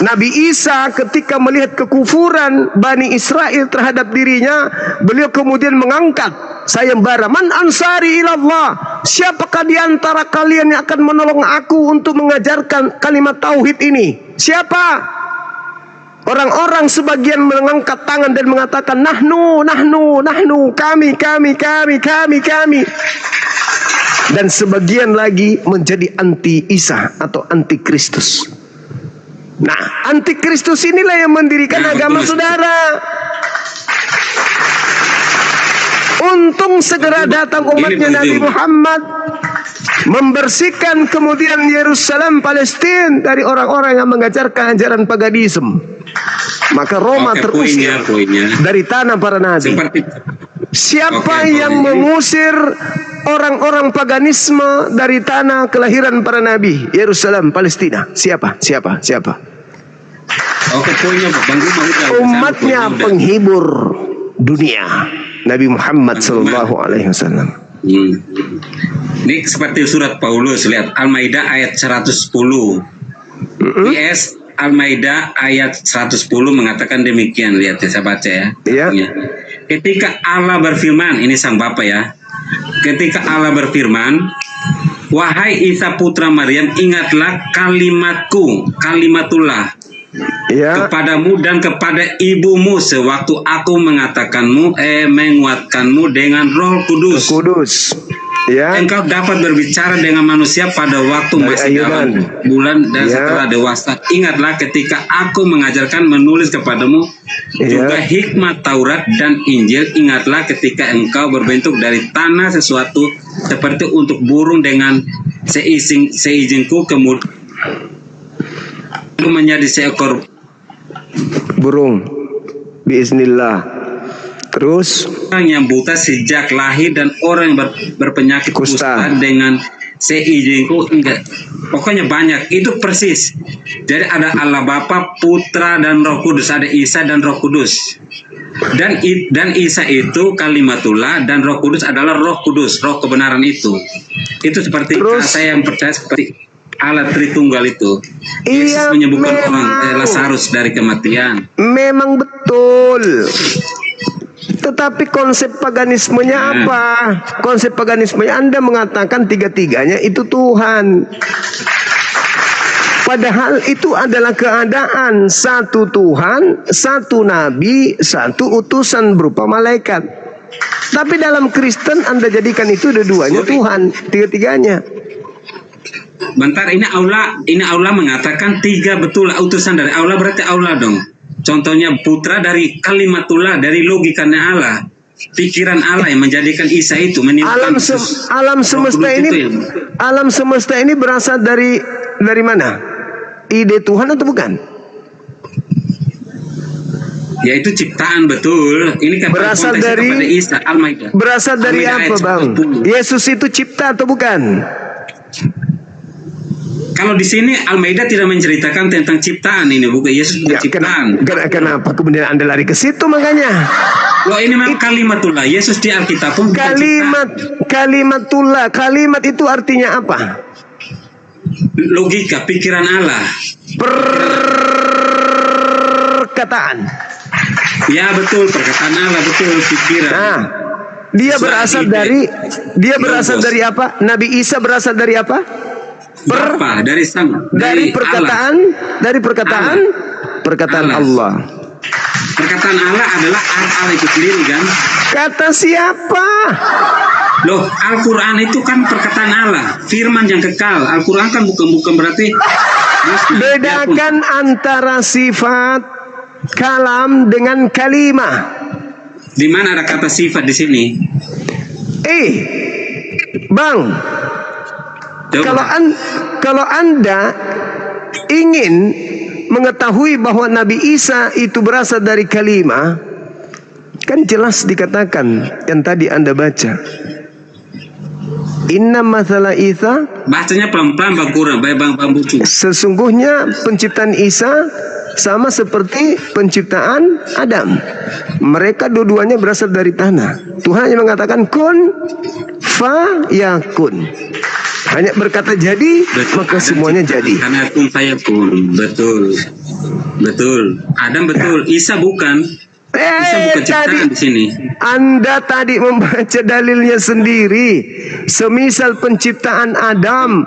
Nabi Isa ketika melihat kekufuran Bani Israel terhadap dirinya, beliau kemudian mengangkat sayembara, man ansari ilallah, siapakah di antara kalian yang akan menolong aku untuk mengajarkan kalimat tauhid ini? Siapa? Orang-orang sebagian mengangkat tangan dan mengatakan nahnu, kami. Dan sebagian lagi menjadi anti Isa atau anti Kristus. Nah, anti Kristus inilah yang mendirikan agama saudara. Untung segera datang umatnya Nabi Muhammad, membersihkan kemudian Yerusalem, Palestina dari orang-orang yang mengajarkan ajaran paganisme. Maka Roma terusir dari tanah para nabi. Siapa yang mengusir orang-orang paganisme dari tanah kelahiran para nabi, Yerusalem, Palestina? Siapa? Umatnya penghibur dunia, Nabi Muhammad sallallahu alaihi wasallam. Ini seperti surat Paulus, lihat Al-Maidah ayat 110. PS Al-Maidah ayat 110 mengatakan demikian, lihat ya, saya baca ya. Ketika Allah berfirman, ini sang Bapa ya. Ketika Allah berfirman, wahai Isa putra Maryam, ingatlah kalimatku, kalimatullah, kepadamu dan kepada ibumu sewaktu aku menguatkanmu dengan Roh Kudus. Engkau dapat berbicara dengan manusia pada waktu masih dalam bulan dan setelah dewasa. Ingatlah ketika aku mengajarkan menulis kepadamu juga hikmat Taurat dan Injil. Ingatlah ketika engkau berbentuk dari tanah sesuatu seperti untuk burung dengan seizinku, kemudian menjadi seekor burung biiznillah. Terus orang yang buta sejak lahir dan orang yang berpenyakit kusta dengan seizinku, enggak, pokoknya banyak, itu persis. Jadi ada Allah Bapa, Putra dan Roh Kudus, ada Isa dan Roh Kudus. Dan Isa itu kalimatullah dan Roh Kudus adalah Roh Kudus, Roh kebenaran itu. Itu seperti saya yang percaya seperti Allah Tritunggal itu. Yesus menyembuhkan orang Lazarus dari kematian. Memang betul. Tetapi konsep paganismenya apa? Konsep paganismenya Anda mengatakan tiga-tiganya itu Tuhan. Padahal itu adalah keadaan satu Tuhan, satu nabi, satu utusan berupa malaikat. Tapi dalam Kristen Anda jadikan itu dua-duanya Tuhan, tiga-tiganya. Bentar, ini Allah mengatakan tiga betul utusan dari Allah, berarti Allah dong. Contohnya putra dari kalimatullah, dari logikanya Allah, pikiran Allah yang menjadikan Isa itu meniupkan alam semesta ini berasal dari mana? Ide Tuhan atau bukan? Yaitu ciptaan, betul. Ini kan berasal dari Isa, Al-Maidah. Berasal dari apa, Bang? Yesus itu cipta atau bukan? Kalau di sini Al-Maidah tidak menceritakan tentang ciptaan, ini bukan Yesus bukan ciptaan. Kenapa kemudian Anda lari ke situ makanya? Loh, ini memang kalimatullah. Yesus di Alkitab pun kalimatullah. Kalimat itu artinya apa? logika, pikiran Allah. Perkataan. Ya betul, perkataan Allah, betul, pikiran. Nah, dia berasal dari apa? Nabi Isa berasal dari apa? Bapa, dari sang, dari perkataan, Allah. Dari perkataan, Allah. Perkataan Allah. Perkataan Allah adalah Allah itu sendiri kan? Kata siapa? Loh, Al-Quran itu kan perkataan Allah, firman yang kekal. Al-Quran kan bukan berarti. Bedakan antara sifat kalam dengan kalimah. Di mana ada kata sifat di sini? Bang, kalau Anda ingin mengetahui bahwa Nabi Isa itu berasal dari kalimah, kan jelas dikatakan yang tadi Anda baca. Inna mathala Isa, bacanya pelan-pelan Bang Kurang, Bang Bucu. Sesungguhnya penciptaan Isa sama seperti penciptaan Adam. Mereka dua-duanya berasal dari tanah. Tuhan hanya mengatakan kun fa yakun. Hanya berkata jadi, betul, maka semuanya jadi. Karena kun fayakun, betul. Betul. Adam betul, Isa bukan. Isa bukan ciptaan di sini. Anda tadi membaca dalilnya sendiri. Semisal penciptaan Adam,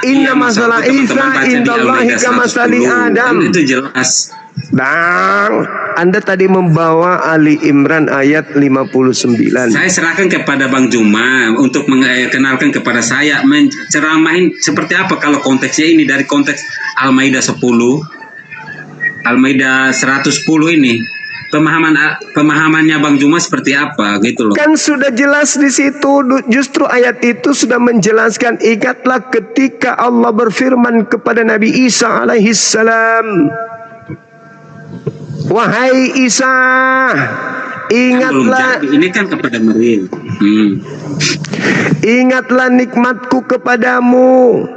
inna masalah Isa indallahi kamasali Adam. Itu jelas. Bang, Anda tadi membawa Ali Imran ayat 59. Saya serahkan kepada Bang Juma untuk mengenalkan kepada saya, menceramahin seperti apa kalau konteksnya ini dari konteks Al-Maidah 10, Al-Maidah 110 ini. Pemahamannya Bang Juma seperti apa gitu loh. Kan sudah jelas di situ, justru ayat itu sudah menjelaskan, ingatlah ketika Allah berfirman kepada Nabi Isa alaihissalam, wahai Isa, ingatlah. Ini kan kepada Maryam. Ingatlah nikmatku kepadamu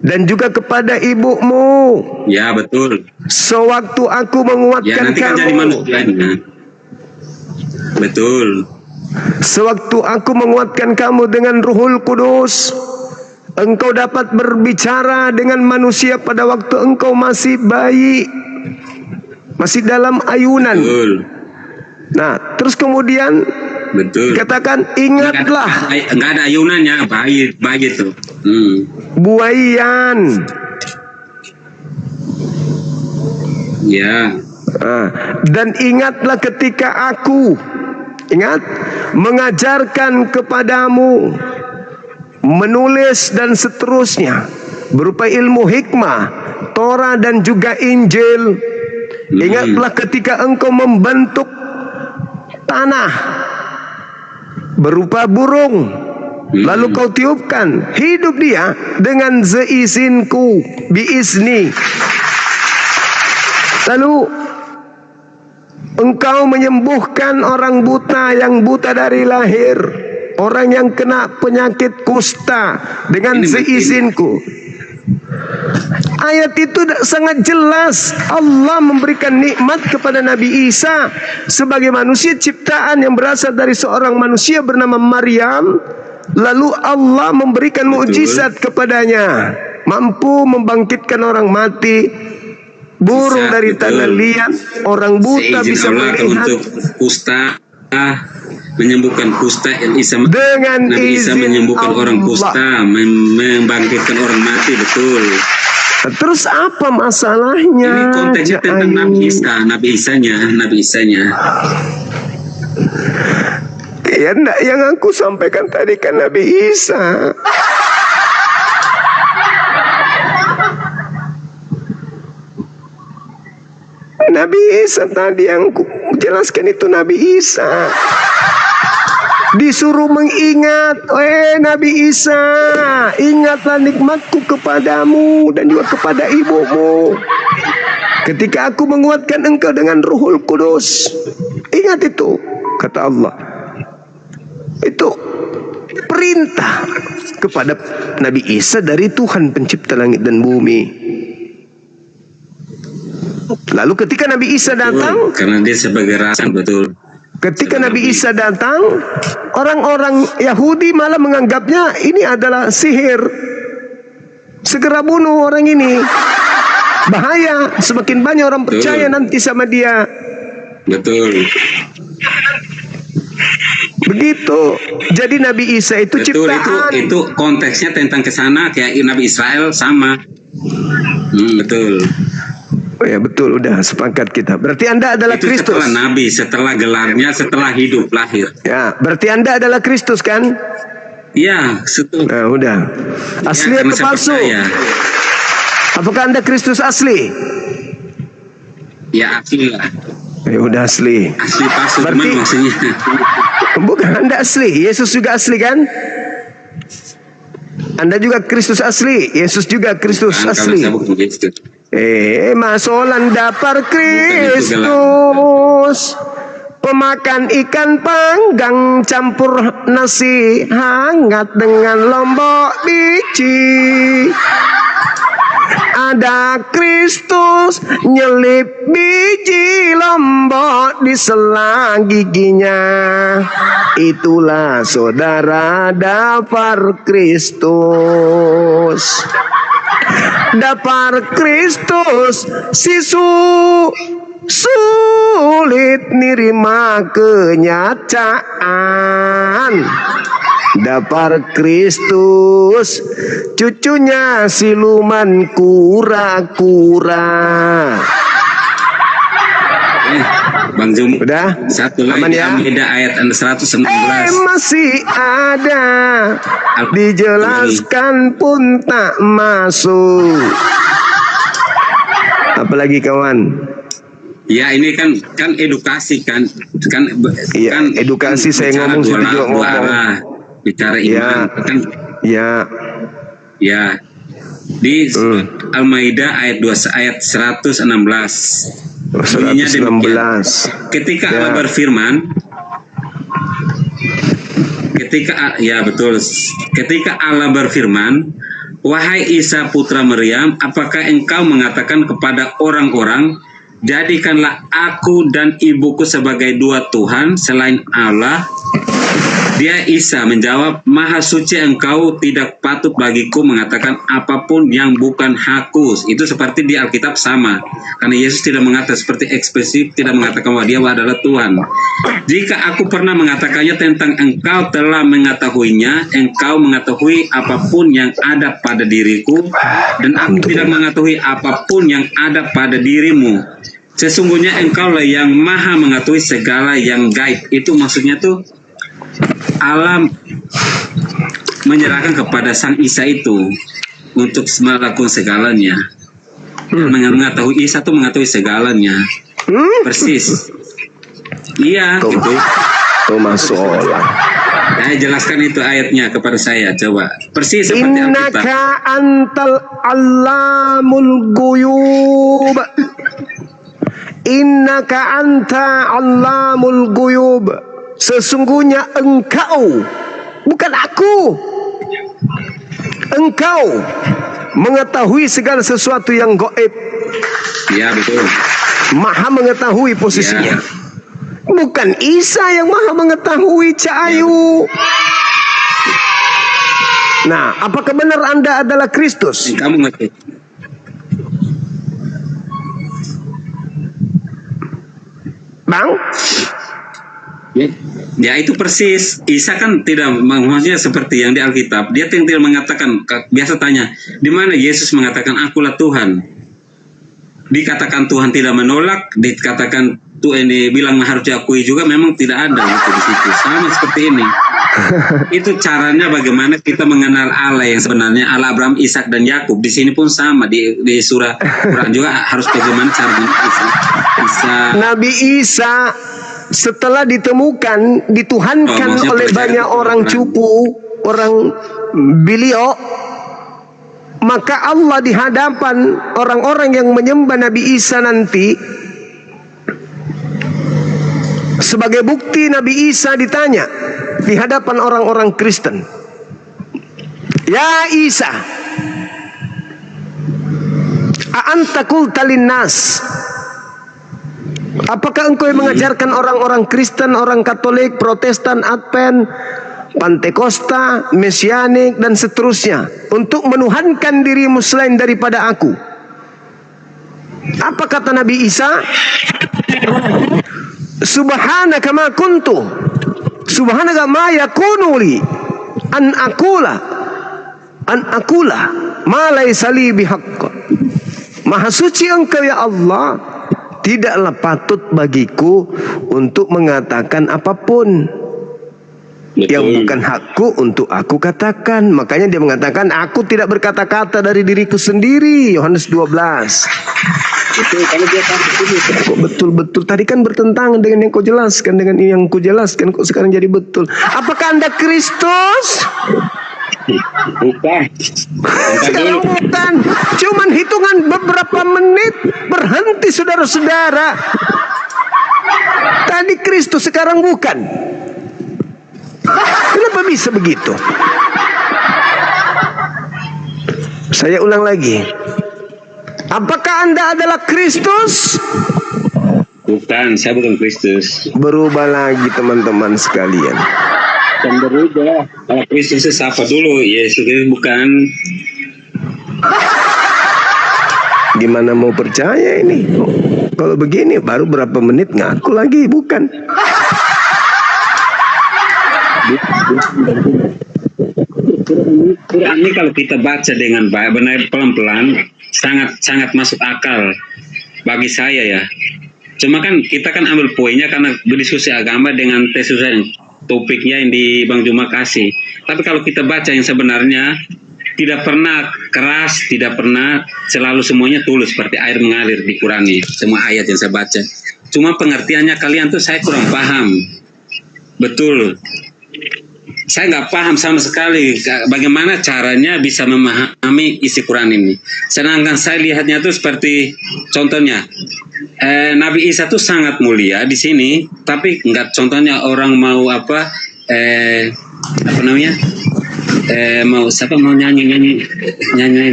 dan juga kepada ibumu. Ya betul. Sewaktu aku menguatkan nanti kan kamu. Jadi manusianya. Betul. Sewaktu aku menguatkan kamu dengan Ruhul Kudus, engkau dapat berbicara dengan manusia pada waktu engkau masih bayi, masih dalam ayunan. Betul. Nah, terus kemudian betul. Katakan ingatlah. Enggak ada ayunannya, bayi itu. Buayan. Ya. Dan ingatlah ketika aku mengajarkan kepadamu menulis dan seterusnya berupa ilmu hikmah, Torah dan juga Injil. Ingatlah ketika engkau membentuk tanah berupa burung, lalu kau tiupkan, hidup dia dengan seizinku, biizni. Lalu engkau menyembuhkan orang buta yang buta dari lahir, orang yang kena penyakit kusta dengan seizinku. Ayat itu sangat jelas. Allah memberikan nikmat kepada Nabi Isa sebagai manusia ciptaan yang berasal dari seorang manusia bernama Maryam. Lalu Allah memberikan mukjizat kepadanya, mampu membangkitkan orang mati, burung dari tanah liat, orang buta bisa melihat, untuk kusta, menyembuhkan kusta. Dengan Nabi Isa menyembuhkan Allah. Orang kusta, membangkitkan orang mati, betul. Terus apa masalahnya? Ini konteksnya tentang Nabi Isanya. Ya enggak, yang aku sampaikan tadi kan Nabi Isa. Nabi Isa tadi yang aku jelaskan itu Nabi Isa. Disuruh mengingat, Nabi Isa, ingatlah nikmatku kepadamu dan juga kepada ibumu. Ketika aku menguatkan engkau dengan Ruhul Kudus. Ingat itu, kata Allah. Itu perintah kepada Nabi Isa dari Tuhan pencipta langit dan bumi. Lalu ketika Nabi Isa datang, karena dia sebagai rasul, betul. Ketika Nabi Isa datang, orang-orang Yahudi malah menganggapnya ini adalah sihir. Segera bunuh orang ini. Bahaya, semakin banyak orang percaya nanti sama dia. Betul. Begitu. Jadi Nabi Isa itu Betul, ciptaan. itu konteksnya tentang kesana kayak Nabi Israel sama. Betul. Oh ya betul, udah sepakat kita. Berarti Anda adalah Itu Kristus. setelah Nabi, setelah gelarnya, setelah hidup lahir. Ya, berarti Anda adalah Kristus kan? Ya, setelah. Nah, udah. Asli Ya, atau palsu? Apakah Anda Kristus asli? Ya asli lah. Ya udah asli. Asli palsu Berarti- cuman maksudnya. Bukan, Anda asli. Yesus juga asli kan? Anda juga Kristus asli. Yesus juga Kristus Kalau asli. saya bukan gitu. Masolan dapar Kristus, pemakan ikan panggang campur nasi hangat dengan lombok biji. Ada Kristus nyelip biji lombok di sela giginya. Itulah saudara dapar Kristus. Dapar Kristus sulit nirima kenyataan. Dapar Kristus cucunya siluman kura-kura. Bang Zum, Udah? satu Aman lagi ya? Al-Maidah ayat 119. Masih ada, dijelaskan pun tak masuk. Apalagi kawan? Ya ini kan edukasi kan Iya, edukasi saya bicara ngomong, situ juga dua ngomong. arah, bicara iman Ya. kan Ya, ya di Al-Maidah ayat 2 ayat 116. Bunyinya 119. Ketika Ya. Allah berfirman, ketika Allah berfirman, wahai Isa putra Maryam, apakah engkau mengatakan kepada orang-orang, jadikanlah aku dan ibuku sebagai dua Tuhan selain Allah? Dia Isa menjawab, Maha suci engkau, tidak patut bagiku mengatakan apapun yang bukan hakku. Itu seperti di Alkitab sama. Karena Yesus tidak mengatakan seperti ekspresif, tidak mengatakan bahwa dia adalah Tuhan. Jika aku pernah mengatakannya tentang engkau telah mengetahuinya, engkau mengetahui apapun yang ada pada diriku, dan aku tidak mengetahui apapun yang ada pada dirimu. Sesungguhnya engkaulah yang maha mengetahui segala yang gaib. Itu maksudnya tuh Allah menyerahkan kepada Sang Isa itu untuk melakukan segalanya. Mengetahui Isa itu mengetahui segalanya. Persis. Iya, Tuh. gitu. Tuh masuk Allah. Jelaskan itu ayatnya kepada saya, coba. Persis seperti Alkitab. Innaka antal allamul guyub. Innaka anta allamul guyub. Sesungguhnya engkau, bukan aku, engkau mengetahui segala sesuatu yang gaib. Ya, betul. Maha mengetahui posisinya. Ya. Bukan Isa yang maha mengetahui, Cahayu. Nah, apakah benar Anda adalah Kristus? Kamu ngerti? Bang? Ya itu persis. Isa kan tidak maksudnya seperti yang di Alkitab. Dia tidak mengatakan, biasa tanya, di mana Yesus mengatakan akulah Tuhan. Dikatakan Tuhan tidak menolak, dikatakan Tuhan bilang harus diakui juga, memang tidak ada itu di situ. Sama seperti ini. Itu caranya bagaimana kita mengenal Allah yang sebenarnya Allah Abraham, Ishak dan Yakub. Di sini pun sama di surah Quran juga harus bagaimana cara Isa. Nabi Isa setelah ditemukan, dituhankan maksudnya oleh percaya banyak kepada orang Quran. cupu, orang beliau, maka Allah di hadapan orang-orang yang menyembah Nabi Isa nanti, sebagai bukti Nabi Isa ditanya di hadapan orang-orang Kristen, ya Isa, a'anta qulta linnas, apakah engkau yang mengajarkan orang-orang Kristen, orang Katolik, Protestan, Advent, Pantekosta, Mesianik, dan seterusnya, untuk menuhankan dirimu selain daripada aku. Apa kata Nabi Isa? Subhanaka ma kuntu, subhanaka ma yakunu li an akula ma laysa li bihaqq. Maha suci Engkau ya Allah, tidaklah patut bagiku untuk mengatakan apapun yang bukan hakku untuk aku katakan. Makanya dia mengatakan, aku tidak berkata-kata dari diriku sendiri, Yohanes 12. Itu kalau dia kok betul-betul tadi kan bertentangan dengan yang kau jelaskan, dengan yang kau jelaskan, kok sekarang jadi betul. Apakah Anda Kristus? Bukan. Sekarang bukan. Cuman hitungan beberapa menit berhenti, saudara-saudara. Tadi Kristus, sekarang bukan. Kenapa bisa begitu? Saya ulang lagi. Apakah Anda adalah Kristus? Bukan, saya bukan Kristus. Berubah lagi teman-teman sekalian. Dan berubah. Kalau Kristus itu siapa dulu? Yesus itu bukan. Gimana mau percaya ini? Kalau begini baru berapa menit ngaku lagi bukan. Quran ini kalau kita baca dengan baik, benar pelan-pelan, sangat masuk akal bagi saya ya. Cuma kan kita kan ambil poinnya karena berdiskusi agama dengan tesis topiknya yang di Bang Juma kasih. Tapi kalau kita baca yang sebenarnya, tidak pernah keras, tidak pernah, selalu semuanya tulus seperti air mengalir di Quran ini. Semua ayat yang saya baca. Cuma pengertiannya kalian tuh saya kurang paham. Betul. Saya nggak paham sama sekali bagaimana caranya bisa memahami isi Quran ini. Sedangkan saya lihatnya tuh seperti contohnya Nabi Isa tuh sangat mulia di sini, tapi nggak, contohnya orang mau apa namanya mau siapa mau nyanyi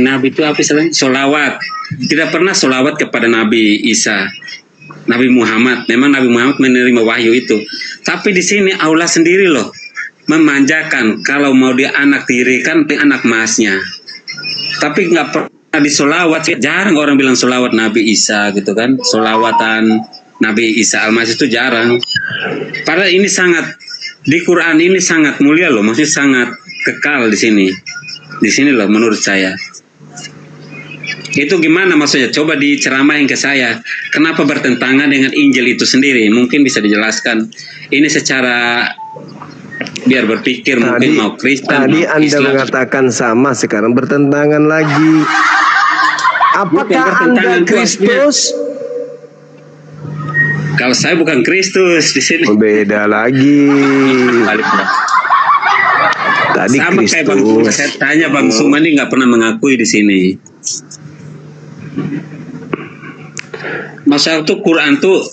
Nabi itu apa istilahnya, solawat. Tidak pernah solawat kepada Nabi Isa. Nabi Muhammad, memang Nabi Muhammad menerima wahyu itu, tapi di sini Allah sendiri loh memanjakan, kalau mau dia anak tiri kan anak emasnya, tapi nggak pernah disolawat. Jarang orang bilang solawat Nabi Isa gitu kan, solawatan Nabi Isa Al-Masih itu jarang. Padahal ini sangat, di Quran ini sangat mulia loh, maksudnya sangat kekal di sini loh menurut saya. Itu gimana maksudnya? Coba diceramahin ke saya. Kenapa bertentangan dengan Injil itu sendiri? Mungkin bisa dijelaskan. Ini secara biar berpikir tadi, mungkin mau Kristen. Tadi Anda Islam mengatakan sama, sekarang bertentangan lagi. Apakah Anda Kristus? Kalau saya bukan Kristus di sini. Beda lagi. Tadi sama Kristus. Kayak Bang Suma, saya tanya Bang Suma ini nggak pernah mengakui di sini. Masa itu Quran tuh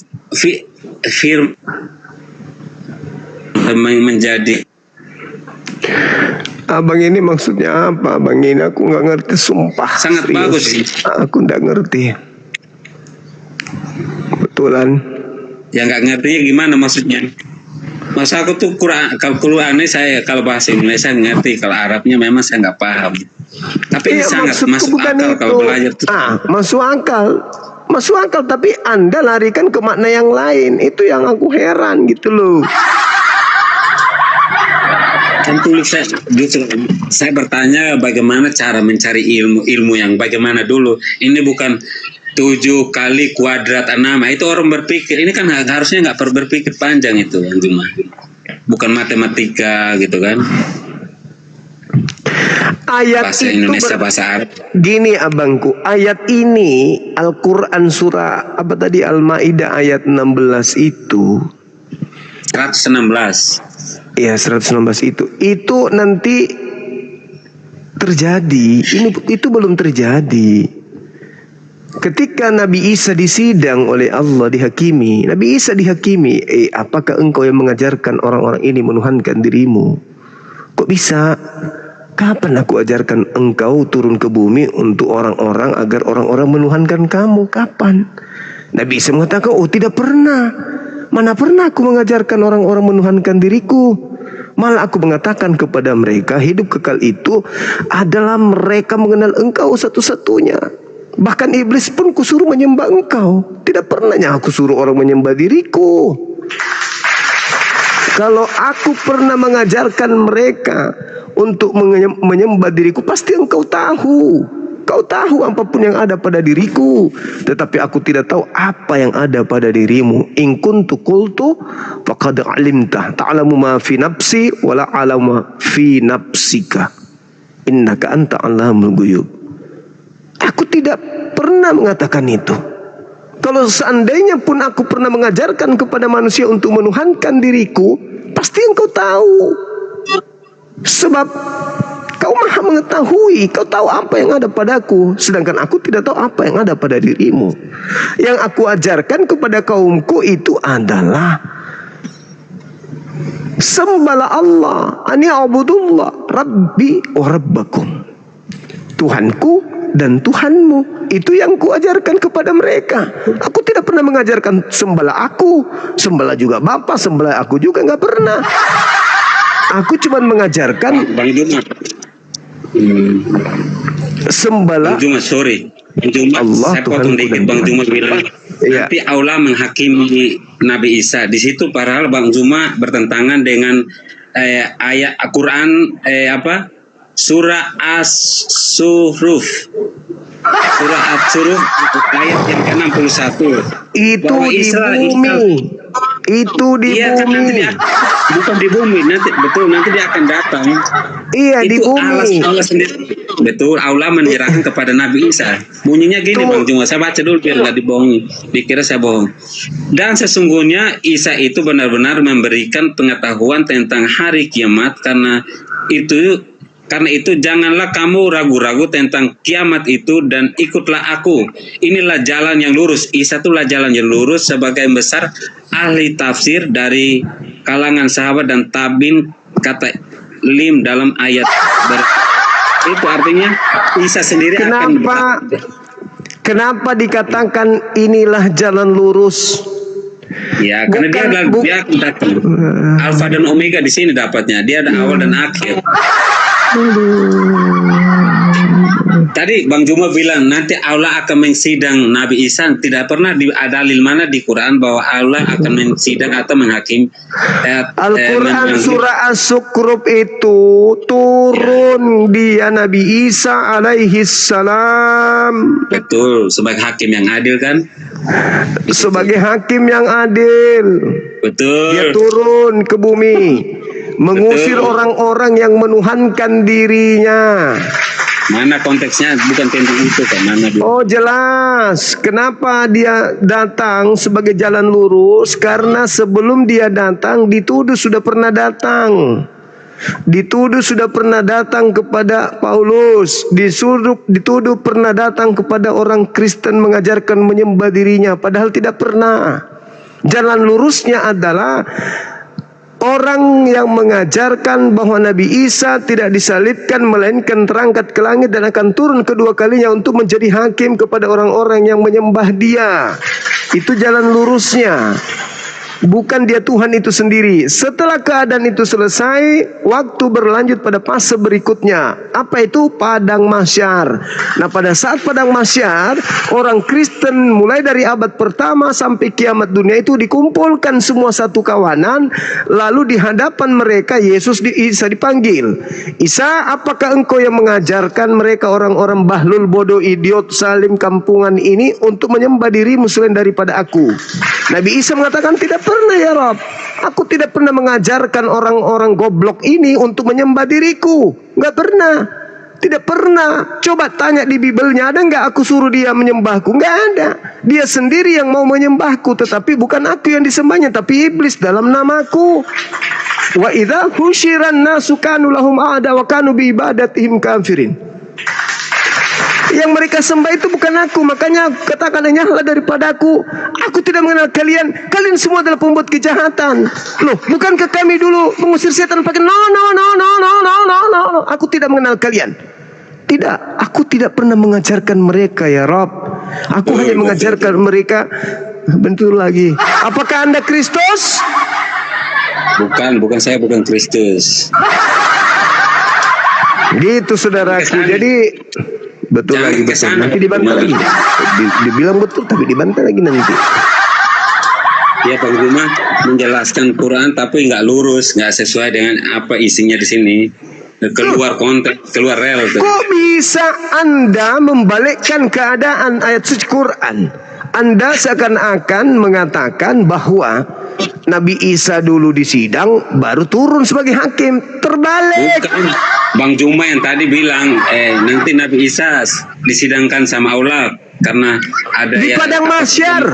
firman menjadi. Abang ini maksudnya apa? Abang ini aku nggak ngerti, sumpah. Sangat serius. Bagus sih. Aku nggak ngerti. Betulan. Ya nggak ngertinya gimana maksudnya? Masa aku tuh kalau Quran ini saya kalau bahasa Indonesia ngerti, kalau Arabnya memang saya nggak paham. Tapi ini sangat masuk akal kalau belajar tuh. Masuk akal. Masuk akal, tapi Anda larikan ke makna yang lain. Itu yang aku heran gitu loh. Kan tulis saya bertanya bagaimana cara mencari ilmu yang bagaimana dulu. Ini bukan 7 kali kuadrat 6. Itu orang berpikir. Ini kan harusnya nggak perlu berpikir panjang itu yang cuma. Bukan matematika gitu kan. Ayat bahasa Indonesia, bahasa Arab. Gini abangku, ayat ini Al-Quran surah apa tadi, Al-Maidah ayat 16 itu 116. Ya 116 itu nanti terjadi. Itu belum terjadi. Ketika Nabi Isa disidang oleh Allah, dihakimi, Nabi Isa dihakimi, apakah engkau yang mengajarkan orang-orang ini menuhankan dirimu? Kok bisa? Kapan aku ajarkan engkau turun ke bumi untuk orang-orang agar orang-orang menuhankan kamu? Kapan? Nabi Isa mengatakan, oh tidak pernah. Mana pernah aku mengajarkan orang-orang menuhankan diriku? Malah aku mengatakan kepada mereka, hidup kekal itu adalah mereka mengenal Engkau satu-satunya. Bahkan iblis pun kusuruh menyembah Engkau. Tidak pernahnya aku suruh orang menyembah diriku. Kalau aku pernah mengajarkan mereka untuk menyembah diriku, pasti Engkau tahu. Kau tahu apapun yang ada pada diriku, tetapi aku tidak tahu apa yang ada pada dirimu. In kuntu qultu faqad alimta ta'lamu ma fi nafsi wa la a'lamu fi nafsika innaka anta 'allamul ghuyub. Aku tidak pernah mengatakan itu. Kalau seandainya pun aku pernah mengajarkan kepada manusia untuk menuhankan diriku, pasti Engkau tahu. Sebab Kau maha mengetahui, Kau tahu apa yang ada padaku, sedangkan aku tidak tahu apa yang ada pada dirimu. Yang aku ajarkan kepada kaumku itu adalah sembahlah Allah, ani abudullah rabbi wa rabbakum. Tuhanku dan Tuhanmu. Itu yang kuajarkan kepada mereka. Aku tidak pernah mengajarkan sembahlah aku, sembahlah juga Bapa, sembahlah aku juga, nggak pernah. Aku cuma mengajarkan Bang Juma. Sembahlah Bang Juma, sorry. Bang Juma, Allah, saya potong dikit. Bang Juma bilang, iya. nanti Allah menghakimi Nabi Isa. Di situ padahal Bang Juma bertentangan dengan ayat Al-Quran, Surah As-Suruf. Surah As-Suruf ayat yang ke-61. Itu di bumi. Itu di Iya, kan nanti bumi. dia, bukan di bumi, nanti dia akan datang. Iya, di Itu bumi. Allah sendiri. Betul, Allah menyerahkan kepada Nabi Isa. Bunyinya gini Bang Juma, saya baca dulu biar nggak dibohongi. Dikira saya bohong. Dan sesungguhnya Isa itu benar-benar memberikan pengetahuan tentang hari kiamat, karena itu janganlah kamu ragu-ragu tentang kiamat itu dan ikutlah aku. Inilah jalan yang lurus. Isa itulah jalan yang lurus. Sebagai besar ahli tafsir dari kalangan sahabat dan tabiin, kata Lim dalam ayat itu artinya Isa sendiri Kenapa dikatakan inilah jalan lurus? Ya, karena dia datang. Alfa dan Omega di sini dapatnya. Dia ada awal dan akhir. Tadi Bang Juma bilang nanti Allah akan mensidang Nabi Isa. Tidak pernah ada dalil mana di Quran bahwa Allah akan mensidang atau menghakim. Al-Quran surah As-Zukhruf itu turun dia Nabi Isa alaihi salam. Betul, sebagai hakim yang adil kan? Sebagai hakim yang adil. Betul. Dia turun ke bumi, mengusir orang-orang yang menuhankan dirinya. Mana konteksnya bukan tentang itu kan? Mana Oh jelas. Kenapa dia datang sebagai jalan lurus? Karena sebelum dia datang dituduh sudah pernah datang. Dituduh sudah pernah datang kepada Paulus. Dituduh pernah datang kepada orang Kristen mengajarkan menyembah dirinya, padahal tidak pernah. Jalan lurusnya adalah orang yang mengajarkan bahwa Nabi Isa tidak disalibkan melainkan terangkat ke langit dan akan turun kedua kalinya untuk menjadi hakim kepada orang-orang yang menyembah dia. Itu jalan lurusnya. Bukan dia Tuhan itu sendiri. Setelah keadaan itu selesai, waktu berlanjut pada fase berikutnya. Apa itu? Padang mahsyar. Nah, pada saat padang mahsyar, orang Kristen mulai dari abad pertama sampai kiamat dunia itu dikumpulkan semua satu kawanan. Lalu di hadapan mereka Yesus Isa dipanggil. Isa, apakah engkau yang mengajarkan mereka orang-orang bahlul, bodoh, idiot, salim, kampungan ini untuk menyembah dirimu selain daripada aku? Nabi Isa mengatakan, tidak pernah ya Rob. Aku tidak pernah mengajarkan orang-orang goblok ini untuk menyembah diriku. Nggak pernah. Tidak pernah. Coba tanya di Bibelnya, ada nggak aku suruh dia menyembahku? Nggak ada. Dia sendiri yang mau menyembahku, tetapi bukan aku yang disembahnya, tapi iblis dalam namaku. Wa idza husyiran nasu kanu lahum a'da wa kanu bi ibadatihim kafirin. Yang mereka sembah itu bukan aku. Makanya katakan, nyahlah daripada aku. Aku tidak mengenal kalian. Kalian semua adalah pembuat kejahatan. Loh, bukankah kami dulu mengusir setan pakai no. Aku tidak mengenal kalian. Tidak, aku tidak pernah mengajarkan mereka ya Rob. Aku hanya mengajarkan mereka. Bentar lagi. Apakah Anda Kristus? Bukan saya bukan Kristus. Gitu saudaraku. Jadi betul Jangan lagi betul. kesana. Nanti dibantah lagi. Dibilang betul tapi dibantah lagi nanti. Ya Pak Guma menjelaskan Quran tapi nggak lurus, nggak sesuai dengan apa isinya di sini. Keluar konteks, keluar rel. Kok bisa Anda membalikkan keadaan ayat suci Quran? Anda seakan-akan mengatakan bahwa Nabi Isa dulu disidang baru turun sebagai hakim. Terbalik. Bukan. Bang Juma yang tadi bilang nanti Nabi Isa disidangkan sama Allah karena ada Di padang mahsyar.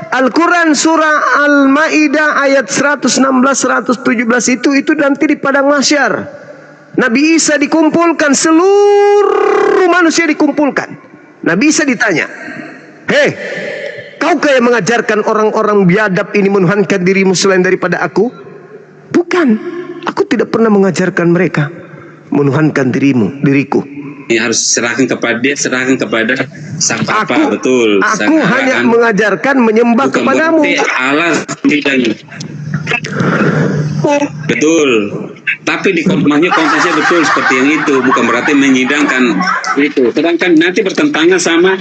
Al-Quran surah Al-Ma'idah ayat 116-117 itu nanti di padang mahsyar. Nabi Isa dikumpulkan, seluruh manusia dikumpulkan. Nabi Isa ditanya, "Hei, kaukah yang mengajarkan orang-orang biadab ini menuhankan dirimu selain daripada aku?" "Bukan, aku tidak pernah mengajarkan mereka menuhankan diriku." Ini harus serahkan kepada sang Bapa, betul. Aku hanya mengajarkan menyembah bukan kepadamu. Allah tidak. Betul. Tapi di konteksnya betul seperti yang itu, bukan berarti menyidangkan itu. Sedangkan nanti bertentangan sama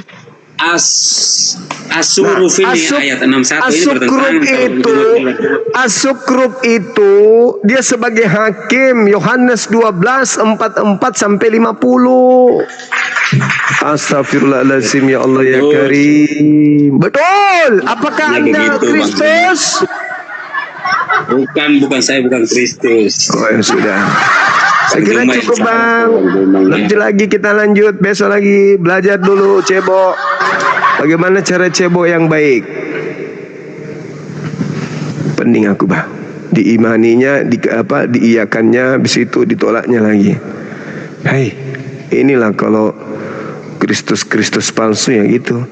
As-Suruf ini ayat 61 ini bertentangan. As-Sukruf itu dia sebagai hakim, Yohanes 12:44 sampai 50. Astagfirullahaladzim, ya Allah ya Karim. Betul. Apakah Anda Kristus? Bukan saya bukan Kristus. Oh ya sudah. Saya kira cukup Bang. Nanti lagi kita lanjut, besok lagi belajar dulu cebok. Bagaimana cara cebok yang baik? Pening aku Bang. Diimaninya, diiyakannya, habis itu ditolaknya lagi. Hai, inilah kalau Kristus palsu ya gitu.